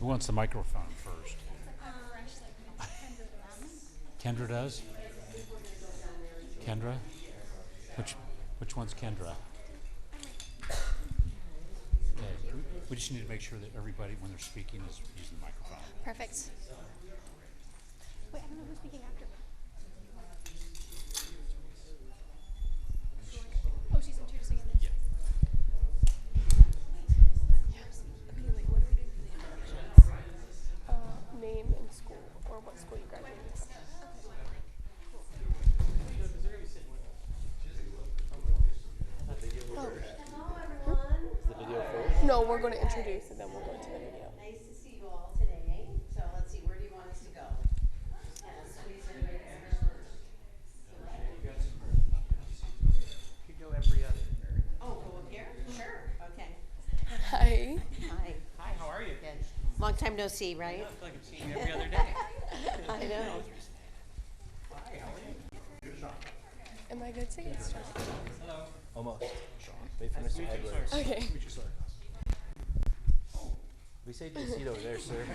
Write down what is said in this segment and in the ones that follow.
Who wants the microphone first? Kendra does? Kendra? Which one's Kendra? Okay. We just need to make sure that everybody, when they're speaking, is using the microphone. Perfect. Wait, I don't know who's speaking after me. Oh, she's introducing it then? Yeah. Yes. Okay, wait, what are we doing for the introductions? Name and school, or what school you graduated from. Hello, everyone. Is the video first? No, we're going to introduce and then we'll go to the video. Nice to see you all today. So let's see, where do you want us to go? Squeeze in right there. Could go every other. Oh, go up here? Sure. Okay. Hi. Hi. Hi, how are you? Good. Long time no see, right? I feel like I'm seeing you every other day. I know. Hi, how are you? Am I good to get started? Hello. Almost. Wait for Mr. Edwards. Okay. We saved your seat over there, sir.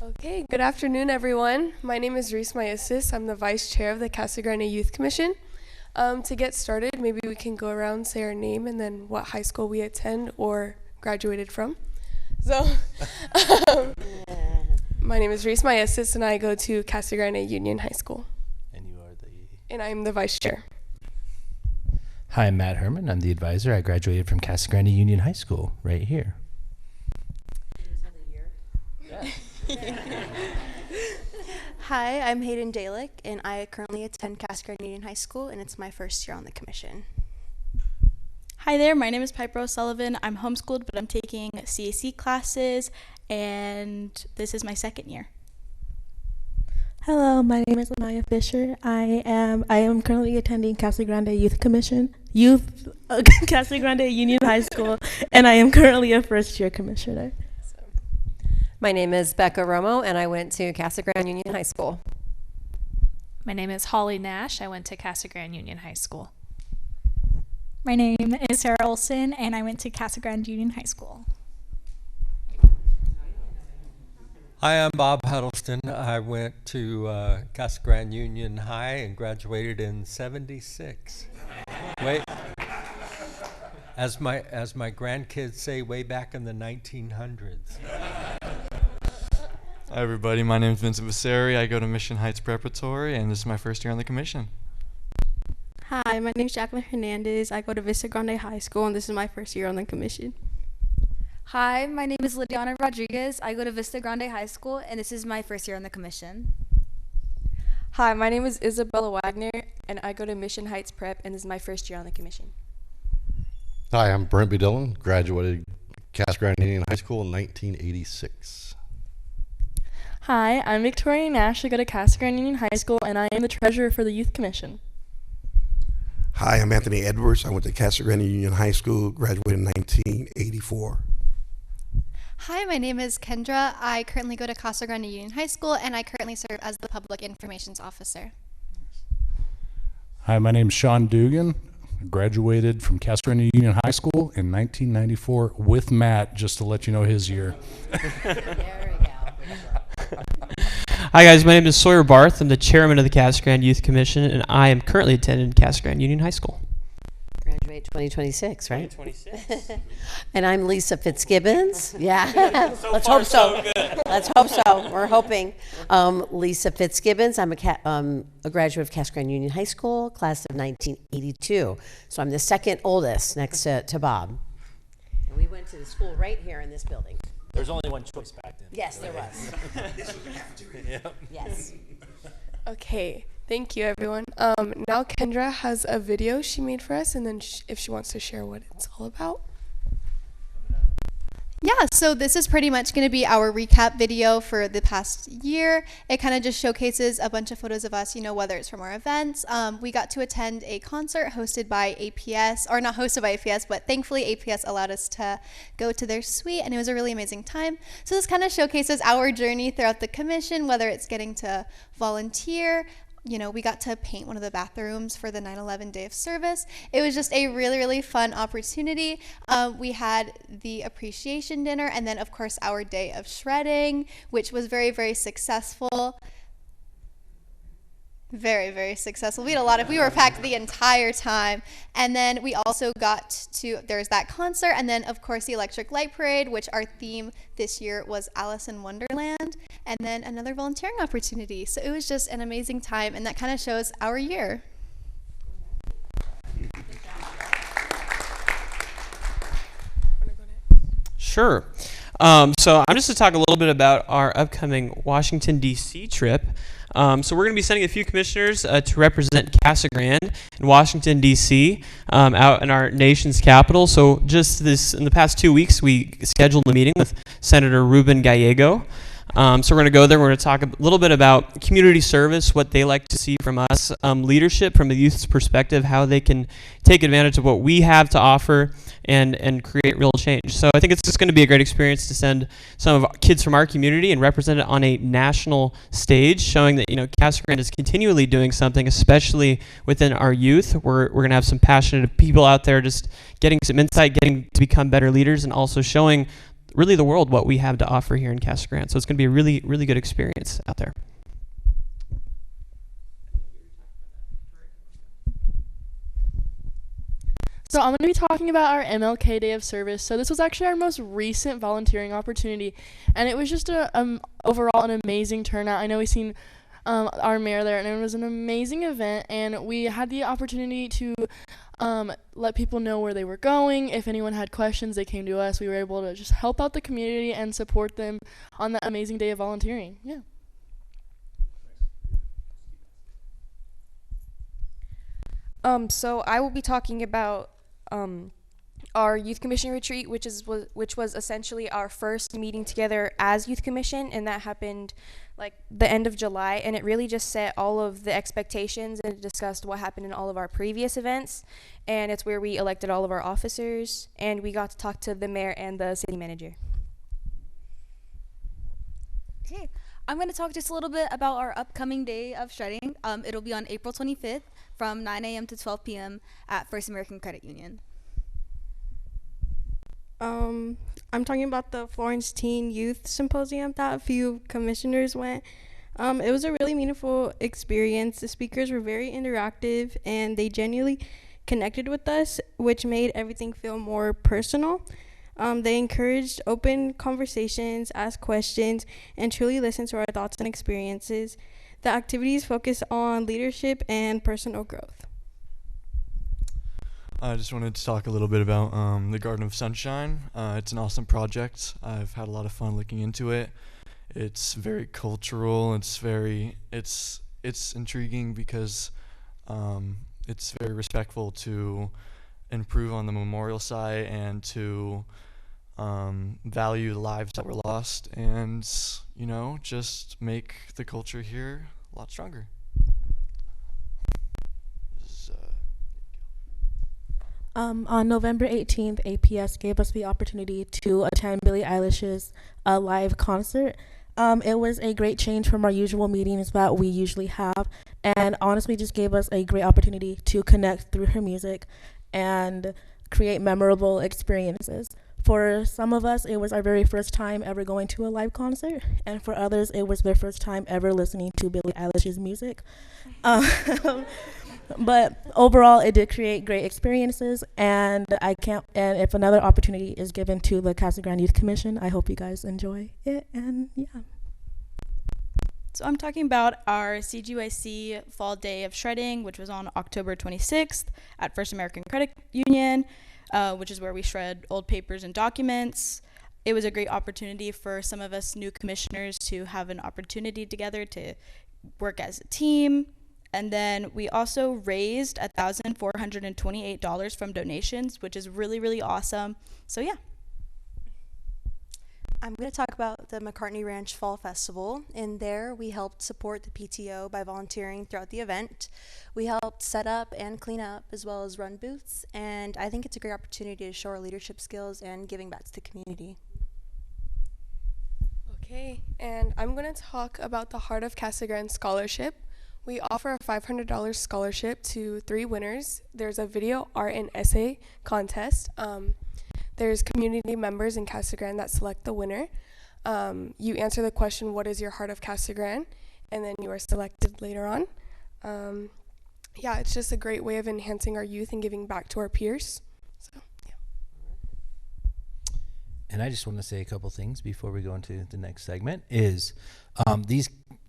Okay, good afternoon, everyone. My name is Reese Myasis. I'm the vice chair of the Casa Grande Youth Commission. To get started, maybe we can go around, say our name, and then what high school we attend or graduated from. So, my name is Reese Myasis, and I go to Casa Grande Union High School. And you are the... And I'm the vice chair. Hi, I'm Matt Herman. I'm the advisor. I graduated from Casa Grande Union High School right here. Hi, I'm Hayden Dalick, and I currently attend Casa Grande Union High School, and it's my first year on the commission. Hi there, my name is Piper O'Sullivan. I'm homeschooled, but I'm taking CAC classes, and this is my second year. Hello, my name is Anaya Fisher. I am currently attending Casa Grande Casa Grande Union High School, and I am currently a first-year commissioner. My name is Becca Romo, and I went to Casa Grande Union High School. My name is Holly Nash. I went to Casa Grande Union High School. My name is Sarah Olson, and I went to Casa Grande Union High School. Hi, I'm Bob Huddleston. I went to Casa Grande Union High and graduated in '76. Wait, as my grandkids say, way back in the 1900s. Hi everybody, my name is Vincent Vasari. I go to Mission Heights Preparatory, and this is my first year on the commission. Hi, my name is Jacqueline Hernandez. I go to Vista Grande High School, and this is my first year on the commission. Hi, my name is Lidiana Rodriguez. I go to Vista Grande High School, and this is my first year on the commission. Hi, my name is Isabella Wagner, and I go to Mission Heights Prep, and this is my first year on the commission. Hi, I'm Brent B. Dillon, graduated Casa Grande Union High School in 1986. Hi, I'm Victoria Nash. I go to Casa Grande Union High School, and I am the treasurer for the Youth Commission. Hi, I'm Anthony Edwards. I went to Casa Grande Union High School, graduated in 1984. Hi, my name is Kendra. I currently go to Casa Grande Union High School, and I currently serve as the Public Information Officer. Hi, my name is Sean Dugan. I graduated from Casa Grande Union High School in 1994 with Matt, just to let you know his year. There we go. Hi guys, my name is Sawyer Barth. I'm the chairman of the Casa Grande Youth Commission, and I am currently attending Casa Grande Union High School. Graduate 2026, right? 2026. And I'm Lisa Fitzgibbons. Yeah. Let's hope so. Let's hope so. We're hoping. Lisa Fitzgibbons. I'm a graduate of Casa Grande Union High School, class of 1982. So I'm the second oldest next to Bob. And we went to the school right here in this building. There's only one choice back then. Yes, there was. Yep. Yes. Okay, thank you, everyone. Now Kendra has a video she made for us, and then if she wants to share what it's all about. Yeah, so this is pretty much going to be our recap video for the past year. It kind of just showcases a bunch of photos of us, whether it's from our events. We got to attend a concert hosted by APS, or not hosted by APS, but thankfully APS allowed us to go to their suite, and it was a really amazing time. So this kind of showcases our journey throughout the commission, whether it's getting to volunteer, we got to paint one of the bathrooms for the 9/11 Day of Service. It was just a really, really fun opportunity. We had the appreciation dinner, and then, of course, our day of shredding, which was very, very successful. Very, very successful. We were packed the entire time. And then we also there's that concert, and then, of course, the Electric Light Parade, which our theme this year was Alice in Wonderland, and then another volunteering opportunity. So it was just an amazing time, and that kind of shows our year. Sure. So I'm just to talk a little bit about our upcoming Washington, D.C. trip. So we're going to be sending a few commissioners to represent Casa Grande in Washington, D.C., out in our nation's capital. So in the past 2 weeks, we scheduled a meeting with Senator Ruben Gallego. So we're going to go there. We're going to talk a little bit about community service, what they like to see from us, leadership from the youth's perspective, how they can take advantage of what we have to offer and create real change. So I think it's just going to be a great experience to send some of our kids from our community and represent it on a national stage, showing that Casa Grande is continually doing something, especially within our youth. We're going to have some passionate people out there just getting some insight, getting to become better leaders, and also showing really the world what we have to offer here in Casa Grande. So it's going to be a really, really good experience out there. So I'm going to be talking about our MLK Day of Service. So this was actually our most recent volunteering opportunity, and it was just overall an amazing turnout. I know we've seen our mayor there, and it was an amazing event, and we had the opportunity to let people know where they were going. If anyone had questions, they came to us. We were able to just help out the community and support them on that amazing day of volunteering. Yeah. So I will be talking about our youth commission retreat, which was essentially our first meeting together as youth commission, and that happened like the end of July, and it really just set all of the expectations and discussed what happened in all of our previous events, and it's where we elected all of our officers, and we got to talk to the mayor and the city manager. Okay, I'm going to talk just a little bit about our upcoming day of shredding. It'll be on April 25th from 9 a.m. to 12 p.m. at First American Credit Union. I'm talking about the Florence Teen Youth Symposium that a few commissioners went. It was a really meaningful experience. The speakers were very interactive, and they genuinely connected with us, which made everything feel more personal. They encouraged open conversations, asked questions, and truly listened to our thoughts and experiences. The activities focus on leadership and personal growth. I just wanted to talk a little bit about the Garden of Sunshine. It's an awesome project. I've had a lot of fun looking into it. It's very cultural. It's intriguing because it's very respectful to improve on the memorial site and to value the lives that were lost and, just make the culture here a lot stronger. On November 18th, APS gave us the opportunity to attend Billie Eilish's live concert. It was a great change from our usual meetings that we usually have, and honestly just gave us a great opportunity to connect through her music and create memorable experiences. For some of us, it was our very first time ever going to a live concert, and for others, it was their first time ever listening to Billie Eilish's music. But overall, it did create great experiences, and if another opportunity is given to the Casa Grande Youth Commission, I hope you guys enjoy it, and yeah. So I'm talking about our CGYC Fall Day of Shredding, which was on October 26th at First American Credit Union, which is where we shred old papers and documents. It was a great opportunity for some of us new commissioners to have an opportunity together to work as a team. And then we also raised $1,428 from donations, which is really, really awesome. So yeah. I'm going to talk about the McCartney Ranch Fall Festival. In there, we helped support the PTO by volunteering throughout the event. We helped set up and clean up, as well as run booths, and I think it's a great opportunity to show our leadership skills and giving back to the community. Okay, and I'm going to talk about the Heart of Casa Grande Scholarship, We offer a $500 scholarship to 3 winners. There's a video, art, and essay contest. There's community members in Casa Grande that select the winner. You answer the question, what is your heart of Casa Grande? And then you are selected later on. Yeah, it's just a great way of enhancing our youth and giving back to our peers. So, yeah. And I just want to say a couple things before we go into the next segment is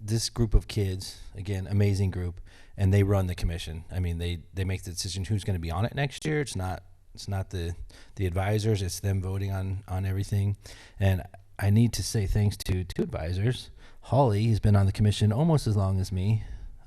this group of kids, again, amazing group, and they run the commission. I mean, they make the decision who's going to be on it next year. It's not the advisors, it's them voting on everything. And I need to say thanks to 2 advisors. Holly has been on the commission almost as long as me,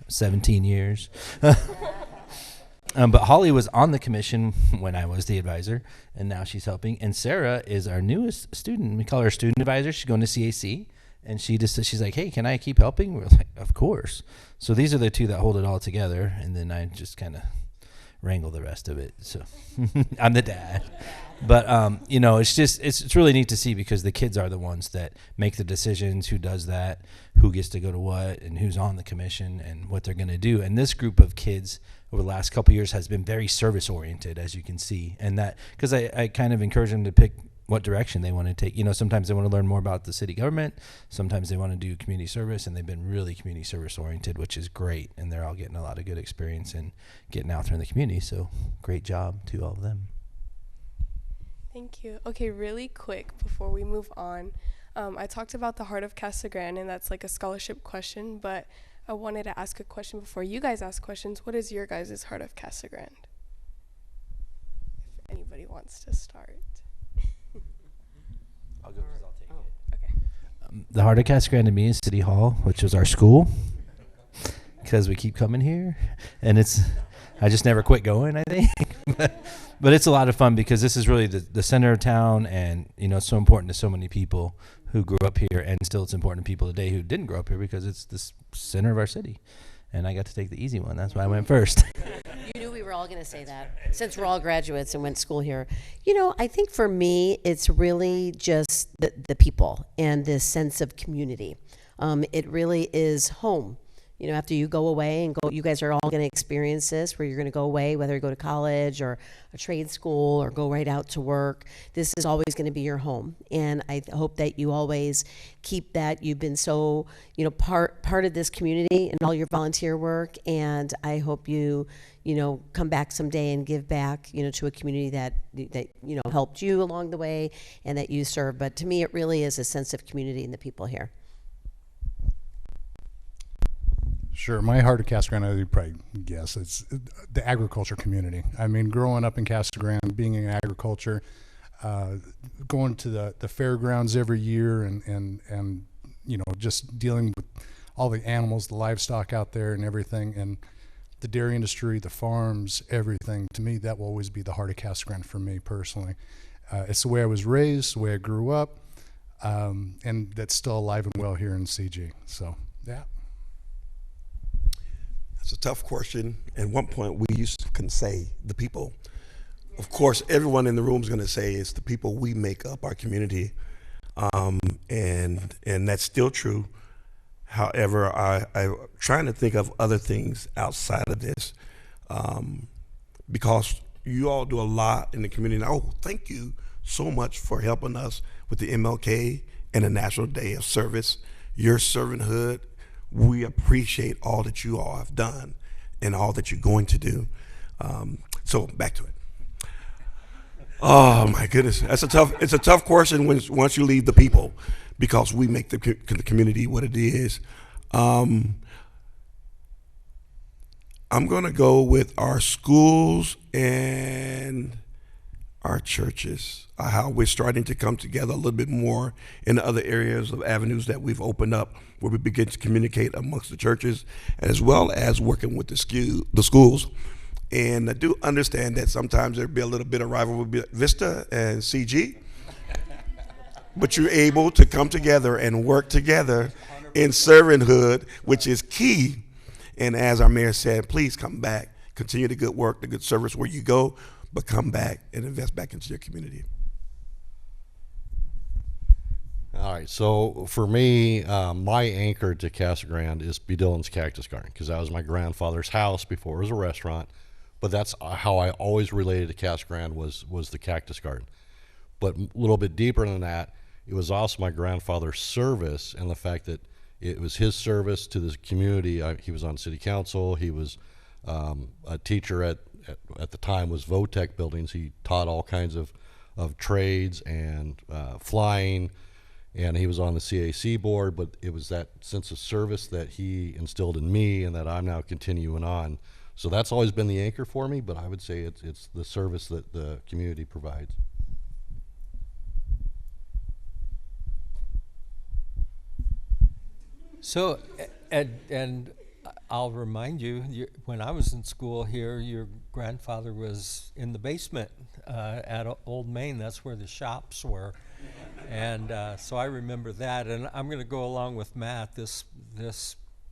17 years. But Holly was on the commission when I was the advisor, and now she's helping. And Sarah is our newest student. We call her student advisor. She's going to CAC, and she's like, hey, can I keep helping? We're like, of course. So these are the 2 that hold it all together, and then I just kind of wrangle the rest of it. So I'm the dad. But it's really neat to see, because the kids are the ones that make the decisions, who does that, who gets to go to what, and who's on the commission and what they're going to do. And this group of kids over the last couple of years has been very service oriented, as you can see. And that, because I kind of encourage them to pick what direction they want to take. Sometimes they want to learn more about the city government. Sometimes they want to do community service, and they've been really community service oriented, which is great. And they're all getting a lot of good experience and getting out there in the community. So great job to all of them. Thank you. Okay, really quick before we move on. I talked about the Heart of Casa Grande, and that's like a scholarship question, but I wanted to ask a question before you guys ask questions. What is your guys' Heart of Casa Grande? If anybody wants to start. I'll go because I'll take it. Okay. The Heart of Casa Grande to me is City Hall, which is our school, because we keep coming here, and I just never quit going, I think. But it's a lot of fun, because this is really the center of town, and it's so important to so many people who grew up here, and still it's important to people today who didn't grow up here, because it's the center of our city. And I got to take the easy one. That's why I went first. You knew we were all going to say that, since we're all graduates and went to school here. I think for me, it's really just the people and this sense of community. It really is home. After you go away and you guys are all going to experience this, where you're going to go away, whether you go to college or a trade school or go right out to work. This is always going to be your home. And I hope that you always keep that. You've been so, part of this community and all your volunteer work. And I hope you come back someday and give back, to a community that helped you along the way and that you serve. But to me, it really is a sense of community in the people here. Sure. My Heart of Casa Grande, you probably guess, it's the agriculture community. I mean, growing up in Casa Grande, being in agriculture, going to the fairgrounds every year and just dealing with all the animals, the livestock out there and everything, and the dairy industry, the farms, everything. To me, that will always be the Heart of Casa Grande for me personally. It's the way I was raised, the way I grew up, and that's still alive and well here in CG. So, yeah. It's a tough question. At one point, we can say the people. Of course, everyone in the room is going to say it's the people we make up our community, and that's still true. However, I'm trying to think of other things outside of this, because you all do a lot in the community. Oh, thank you so much for helping us with the MLK and the National Day of Service. Your servanthood. We appreciate all that you all have done and all that you're going to do. So back to it. Oh my goodness, it's a tough question once you leave the people, because we make the community what it is. I'm gonna go with our schools and our churches, how we're starting to come together a little bit more in the other areas of avenues that we've opened up, where we begin to communicate amongst the churches, as well as working with the schools. And I do understand that sometimes there'll be a little bit of rivalry with Vista and CG, but you're able to come together and work together in servanthood, which is key. And as our mayor said, please come back, continue the good work, the good service where you go, but come back and invest back into your community. All right, so for me, my anchor to Casa Grande is B. Dillon's Cactus Garden, because that was my grandfather's house before it was a restaurant. But that's how I always related to Casa Grande was the Cactus Garden. But a little bit deeper than that, it was also my grandfather's service, and the fact that it was his service to this community. He was on city council. He was a teacher at the time was Votech buildings. He taught all kinds of trades and flying, and he was on the CAC board. But it was that sense of service that he instilled in me, and that I'm now continuing on. So that's always been the anchor for me. But I would say it's the service that the community provides. So, and I'll remind you, when I was in school here, your grandfather was in the basement at Old Main. That's where the shops were. And so I remember that. And I'm going to go along with Matt. This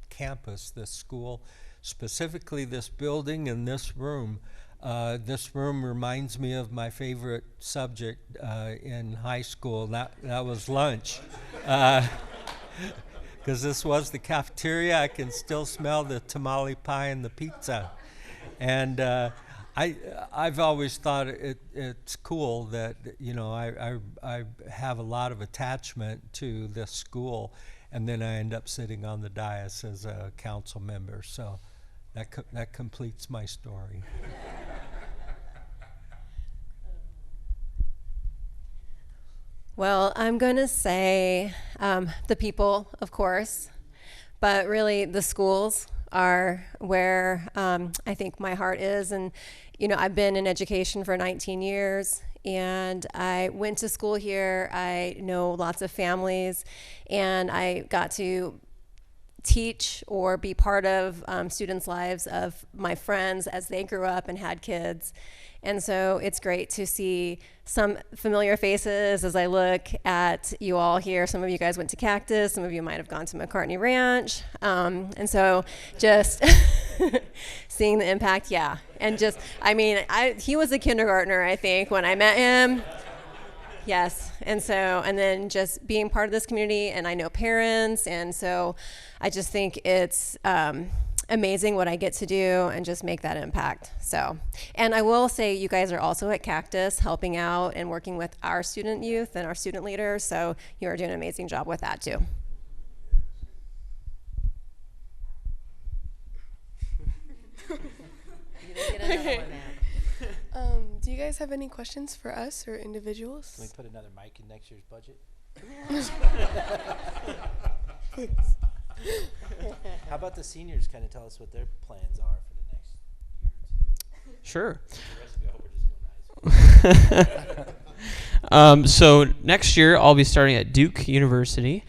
campus, this school, specifically this building and this room reminds me of my favorite subject in high school. That was lunch. Because this was the cafeteria. I can still smell the tamale pie and the pizza. And I've always thought it's cool that, I have a lot of attachment to this school, and then I end up sitting on the dais as a council member. So that completes my story. Well, I'm going to say the people, of course, but really the schools are where I think my heart is. And, I've been in education for 19 years, and I went to school here. I know lots of families, and I got to teach or be part of students' lives of my friends as they grew up and had kids. And so it's great to see some familiar faces as I look at you all here. Some of you guys went to Cactus. Some of you might have gone to McCartney Ranch. And so just seeing the impact, yeah. And just, he was a kindergartner, I think, when I met him. Yes. And then just being part of this community, and I know parents. And so I just think it's amazing what I get to do and just make that impact. So, and I will say you guys are also at Cactus helping out and working with our student youth and our student leaders. So you are doing an amazing job with that too. Do you guys have any questions for us or individuals? Can we put another mic in next year's budget? How about the seniors kind of tell us what their plans are for the next year or two? Sure. The rest of you, I hope we're just going nice. So next year I'll be starting at Duke University.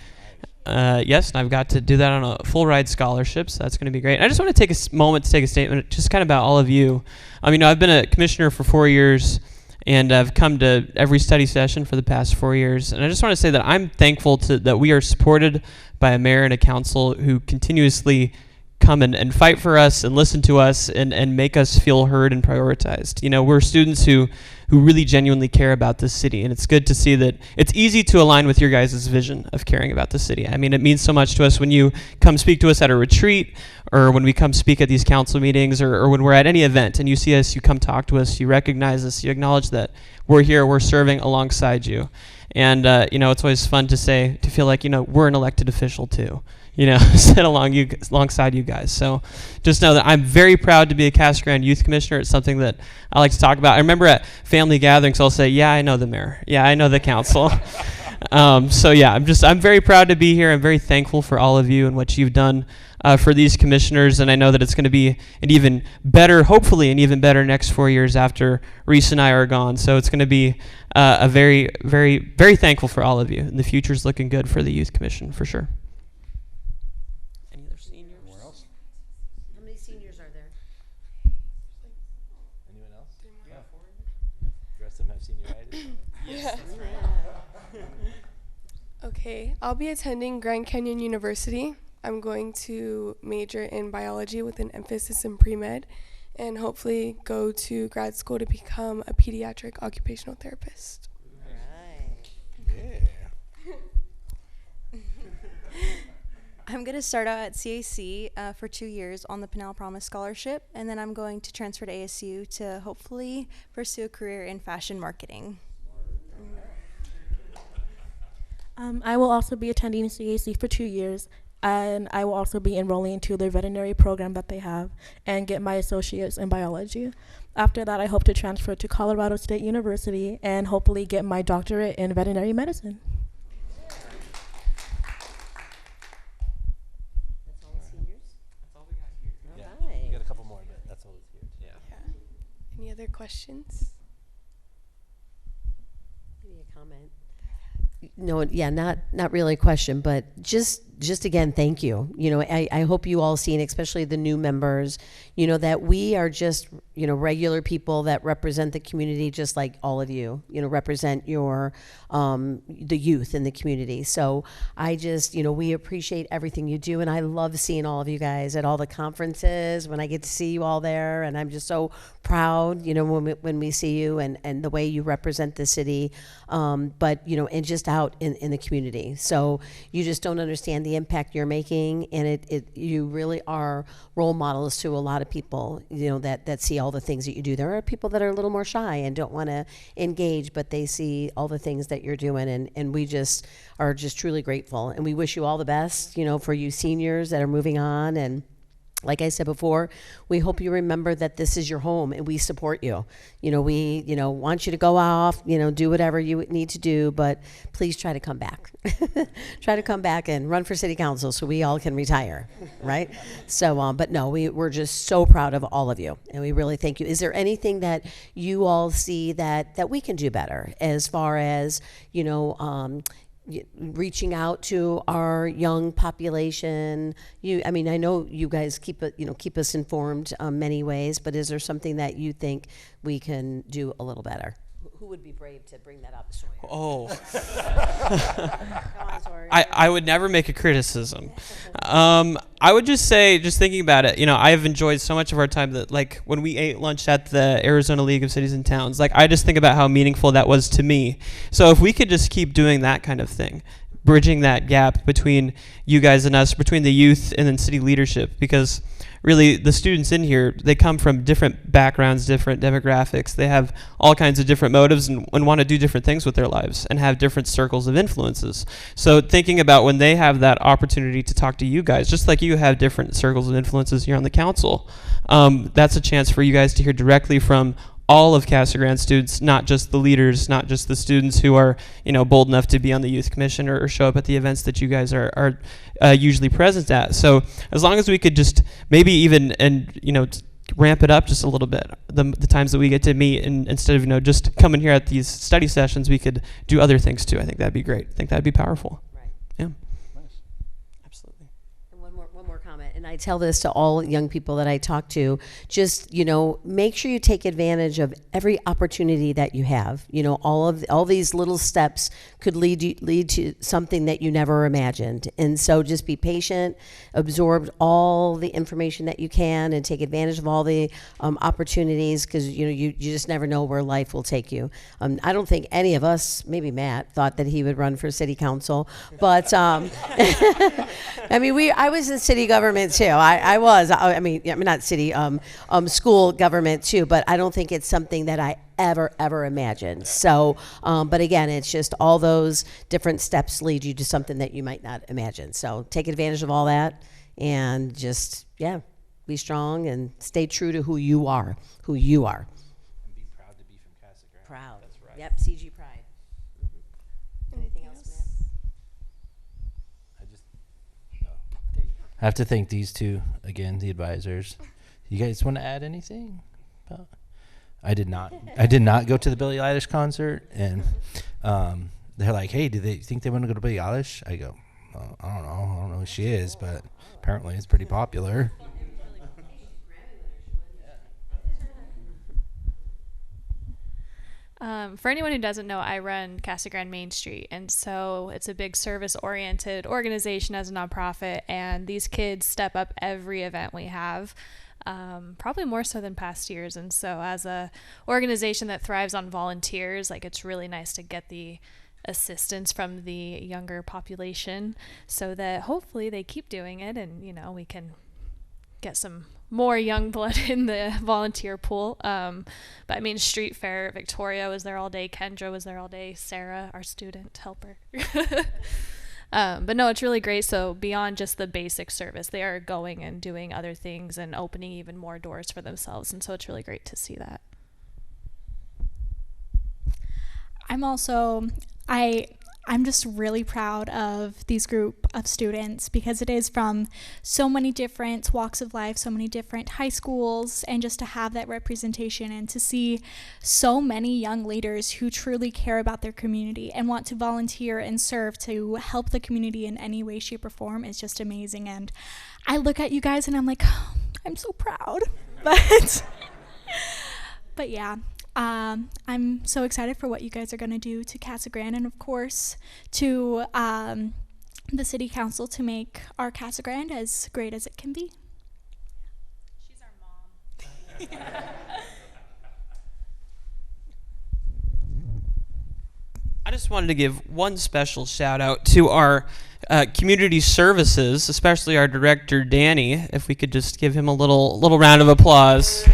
Yes, and I've got to do that on a full ride scholarship, so that's going to be great. I just want to take a moment to take a statement just kind of about all of you. I've been a commissioner for 4 years, and I've come to every study session for the past 4 years. And I just want to say that I'm thankful that we are supported by a mayor and a council who continuously come and fight for us and listen to us and make us feel heard and prioritized. We're students who really genuinely care about this city, and it's good to see that it's easy to align with your guys' vision of caring about the city. It means so much to us when you come speak to us at a retreat, or when we come speak at these council meetings, or when we're at any event and you see us, you come talk to us, you recognize us, you acknowledge that we're here, we're serving alongside you. And it's always fun to feel like we're an elected official too. Sit alongside you guys. So just know that I'm very proud to be a Casa Grande Youth Commissioner. It's something that I like to talk about. I remember at family gatherings, I'll say, yeah, I know the mayor. Yeah, I know the council. So yeah, I'm very proud to be here. I'm very thankful for all of you and what you've done for these commissioners. And I know that it's going to be an even better, hopefully an even better next 4 years after Reese and I are gone. So it's going to be a very, very, very thankful for all of you. And the future's looking good for the Youth Commission, for sure. Okay, I'll be attending Grand Canyon University. I'm going to major in biology with an emphasis in pre-med, and hopefully go to grad school to become a pediatric occupational therapist. Right. Yeah. I'm going to start out at CAC for 2 years on the Pinell Promise Scholarship, and then I'm going to transfer to ASU to hopefully pursue a career in fashion marketing. I will also be attending CAC for 2 years, and I will also be enrolling into their veterinary program that they have and get my associates in biology. After that, I hope to transfer to Colorado State University and hopefully get my doctorate in veterinary medicine. That's all the seniors? That's all we got here. All right. We got a couple more, but that's all that's here. Yeah. Any other questions? Maybe a comment. No, yeah, not really a question, but just again, thank you. You know, I hope you all see, and especially the new members, you know, that we are just, you know, regular people that represent the community just like all of you, you know, represent your, the youth in the community. So I just, you know, we appreciate everything you do, and I love seeing all of you guys at all the conferences when I get to see you all there, and I'm just so proud, you know, when we see you and the way you represent the city, but, you know, and just out in the community. So you just don't understand the impact you're making, and you really are role models to a lot of people, you know, that see all the things that you do. There are people that are a little more shy and don't want to engage, but they see all the things that you're doing, and we just are just truly grateful, and we wish you all the best, you know, for you seniors that are moving on. And like I said before, we hope you remember that this is your home and we support you. You know, we, you know, want you to go off, you know, do whatever you need to do, but please try to come back. Try to come back and run for city council so we all can retire, right? So, but no, we're just so proud of all of you, and we really thank you. Is there anything that you all see that we can do better as far as, you know, reaching out to our young population? I mean, I know you guys keep us informed many ways, but is there something that you think we can do a little better? Who would be brave to bring that up? Sawyer? Oh. Come on, Sawyer. I would never make a criticism. I would just say, just thinking about it, you know, I've enjoyed so much of our time that, like, when we ate lunch at the Arizona League of Cities and Towns, like, I just think about how meaningful that was to me. So if we could just keep doing that kind of thing, bridging that gap between you guys and us, between the youth and then city leadership, because really the students in here, they come from different backgrounds, different demographics. They have all kinds of different motives and want to do different things with their lives and have different circles of influences. So thinking about when they have that opportunity to talk to you guys, just like you have different circles of influences here on the council, that's a chance for you guys to hear directly from all of Casa Grande students, not just the leaders, not just the students who are, you know, bold enough to be on the youth commission or show up at the events that you guys are usually present at. So as long as we could just maybe even, and you know, ramp it up just a little bit, the times that we get to meet, and instead of, you know, just coming here at these study sessions, we could do other things too. I think that'd be great. I think that'd be powerful. Right. Yeah. Absolutely. And one more comment, and I tell this to all young people that I talk to, just, you know, make sure you take advantage of every opportunity that you have. You know, all these little steps could lead to something that you never imagined. And so just be patient, absorb all the information that you can, and take advantage of all the opportunities, because, you know, you just never know where life will take you. I don't think any of us, maybe Matt, thought that he would run for city council, but I mean, I was in city government too. I mean, not city, school government too, but I don't think it's something that I ever imagined. So, but again, it's just all those different steps lead you to something that you might not imagine. So take advantage of all that, and just, yeah, be strong and stay true to who you are. And be proud to be from Casa Grande. Proud. That's right. Yep, CG pride. Anything else, Matt? I have to thank these two again, the advisors. You guys want to add anything? I did not go to the Billie Eilish concert, and they're like, "Hey, do they think they want to go to Billie Eilish?" I go, "I don't know who she is, but apparently it's pretty popular." For anyone who doesn't know, I run Casa Grande Main Street, and so it's a big service-oriented organization as a nonprofit, and these kids step up every event we have, probably more so than past years. And so as a organization that thrives on volunteers, like, it's really nice to get the assistance from the younger population, so that hopefully they keep doing it, and we can get some more young blood in the volunteer pool. But I mean, Street Fair, Victoria was there all day, Kendra was there all day, Sarah, our student helper. But no, it's really great. So beyond just the basic service, they are going and doing other things and opening even more doors for themselves, and so it's really great to see that. I'm just really proud of these group of students, because it is from so many different walks of life, so many different high schools, and just to have that representation and to see so many young leaders who truly care about their community and want to volunteer and serve to help the community in any way, shape, or form is just amazing. And I look at you guys and I'm like, oh, I'm so proud. But yeah. I'm so excited for what you guys are going to do to Casa Grande, and of course to the City Council to make our Casa Grande as great as it can be. She's our mom. I just wanted to give one special shout out to our community services, especially our director, Danny. If we could just give him a little round of applause.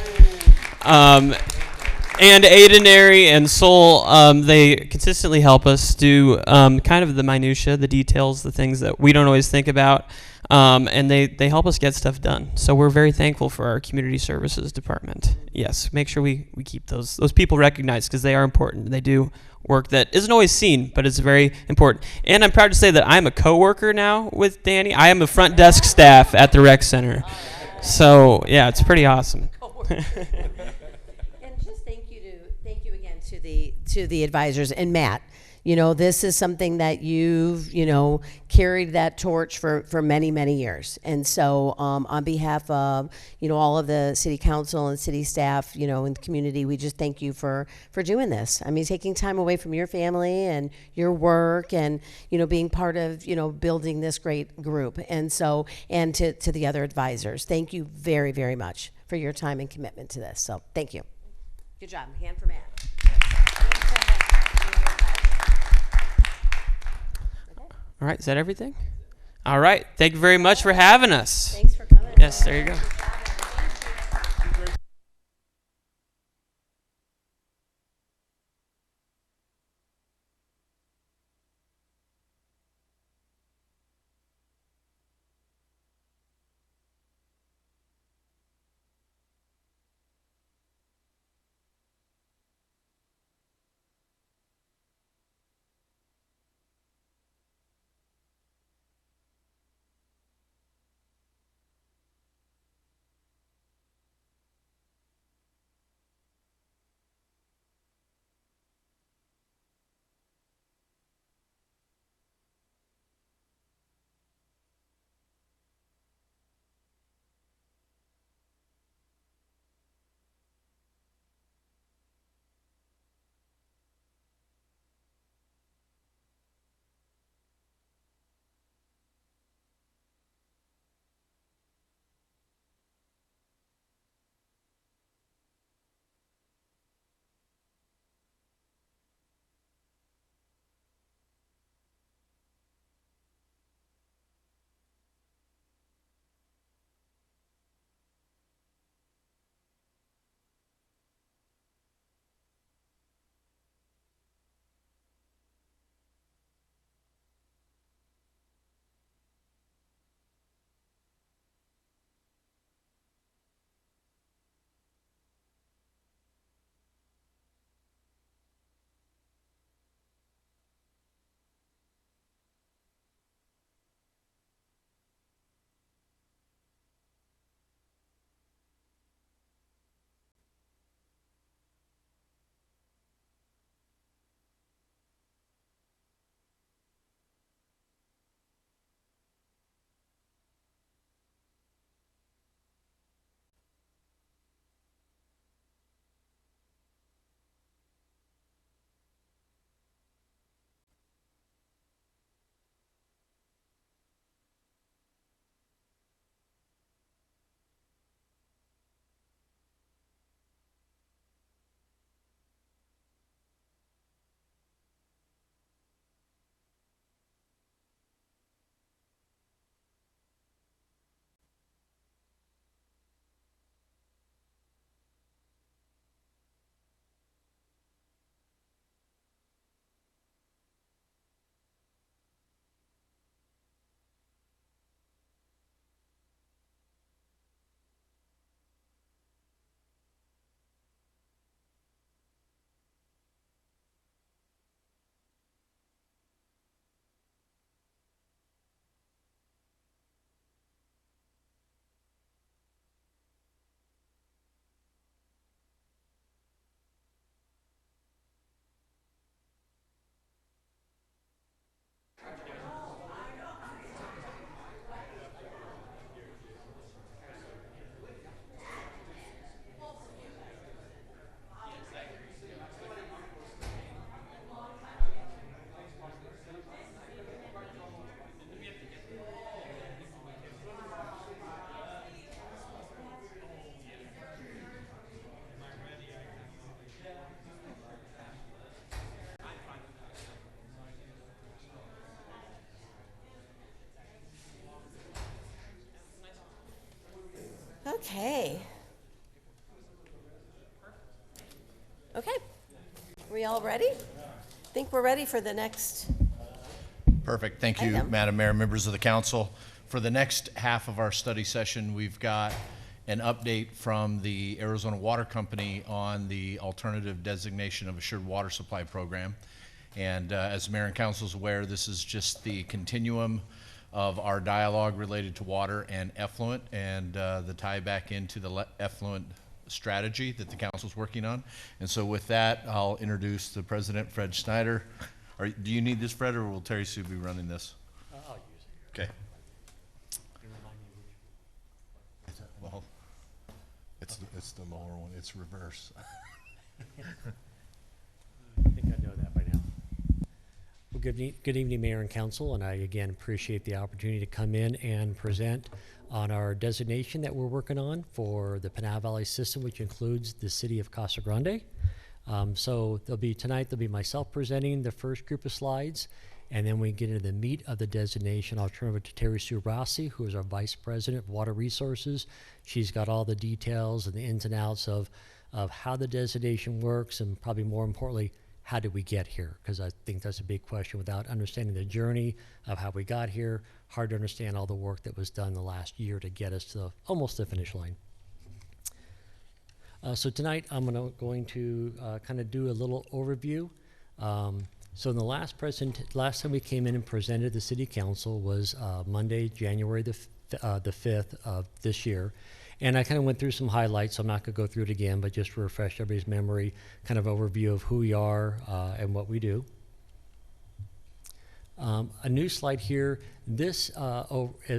And Aidenary and Soul, they consistently help us do kind of the minutia, the details, the things that we don't always think about, and they help us get stuff done. So we're very thankful for our community services department. Yes, make sure we keep those people recognized, because they are important. They do work that isn't always seen, but it's very important. And I'm proud to say that I'm a coworker now with Danny. I am a front desk staff at the rec center. So yeah, it's pretty awesome. To the advisors. And Matt, this is something that you've, carried that torch for many, many years. And so on behalf of, all of the city council and city staff, in the community, we just thank you for doing this. I mean, taking time away from your family and your work and, being part of, building this great group. And so, and to the other advisors, thank you very, very much for your time and commitment to this. So thank you. Good job. Hand for Matt. All right, is that everything? All right, thank you very much for having us. Thanks for coming. Yes, there you go. Okay. We all ready? I think we're ready for the next. Perfect. Thank you, item. Madam Mayor, members of the council. For the next half of our study session, we've got an update from the Arizona Water Company on the alternative designation of assured water supply program. And as Mayor and Council is aware, this is just the continuum of our dialogue related to water and effluent, and the tie back into the effluent strategy that the council is working on. And so with that, I'll introduce the president, Fred Schneider. Do you need this, Fred, or will Terry Sue be running this? I'll use it. Okay. Well, it's the lower one. It's reverse. I think I know that by now. Well, good evening, Mayor and Council, and I again appreciate the opportunity to come in and present on our designation that we're working on for the Pinal Valley system, which includes the city of Casa Grande. So there'll be myself presenting the first group of slides, and then we get into the meat of the designation. I'll turn over to Terry Sue Rossi, who is our Vice President of Water Resources. She's got all the details and the ins and outs of how the designation works, and probably more importantly, how did we get here? Because I think that's a big question. Without understanding the journey of how we got here, hard to understand all the work that was done the last year to get us to almost the finish line. So tonight I'm going to kind of do a little overview. So in the last time we came in and presented the City Council was Monday, January the 5th of this year. And I kind of went through some highlights, so I'm not going to go through it again, but just to refresh everybody's memory, kind of overview of who we are and what we do. A new slide here. This is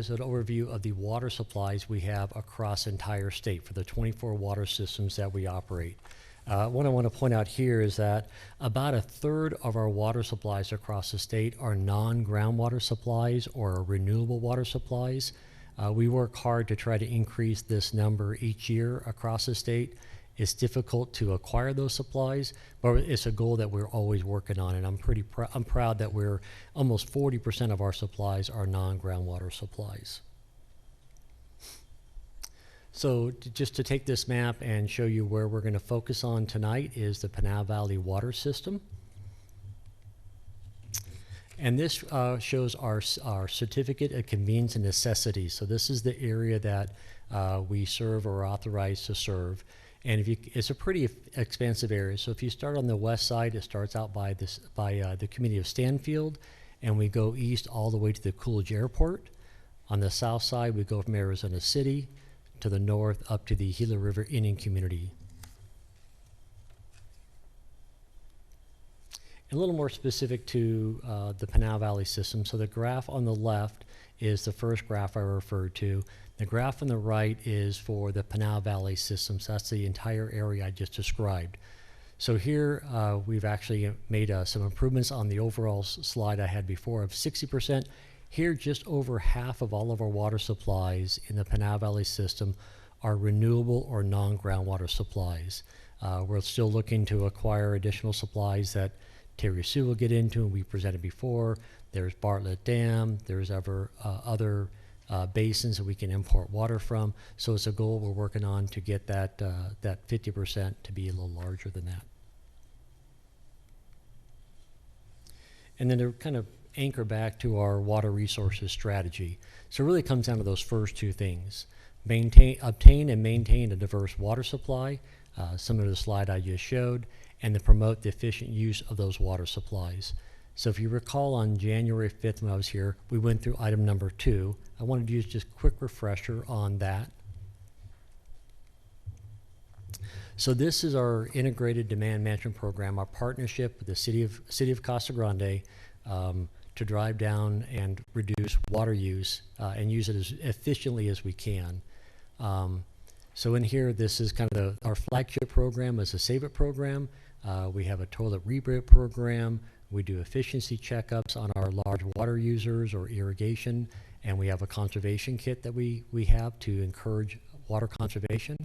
an overview of the water supplies we have across the entire state for the 24 water systems that we operate. What I want to point out here is that about a third of our water supplies across the state are non-groundwater supplies or renewable water supplies. We work hard to try to increase this number each year across the state. It's difficult to acquire those supplies, but it's a goal that we're always working on, and I'm proud that we're almost 40% of our supplies are non-groundwater supplies. So just to take this map and show you where we're going to focus on tonight is the Pinal Valley water system. And this shows our certificate of convenience and necessity. So this is the area that we serve or are authorized to serve. And it's a pretty expansive area. So if you start on the west side, it starts out by the community of Stanfield, and we go east all the way to the Coolidge Airport. On the south side, we go from Arizona City to the north up to the Gila River Indian community. A little more specific to the Pinal Valley system. So the graph on the left is the first graph I referred to. The graph on the right is for the Pinal Valley system. So that's the entire area I just described. So here we've actually made some improvements on the overall slide I had before of 60%. Here, just over half of all of our water supplies in the Pinal Valley system are renewable or non-groundwater supplies. We're still looking to acquire additional supplies that Terry Sue will get into, and we presented before. There's Bartlett Dam, there's other basins that we can import water from. So it's a goal we're working on to get that 50% to be a little larger than that. And then to kind of anchor back to our water resources strategy. So it really comes down to those first two things. Obtain and maintain a diverse water supply, similar to the slide I just showed, and to promote the efficient use of those water supplies. So if you recall on January 5th when I was here, we went through item number 2. I wanted to use just a quick refresher on that. So this is our integrated demand management program, our partnership with the city of Casa Grande to drive down and reduce water use and use it as efficiently as we can. So in here, this is kind of our flagship program is a Save It program. We have a toilet rebuild program. We do efficiency checkups on our large water users or irrigation, and we have a conservation kit that we have to encourage water conservation.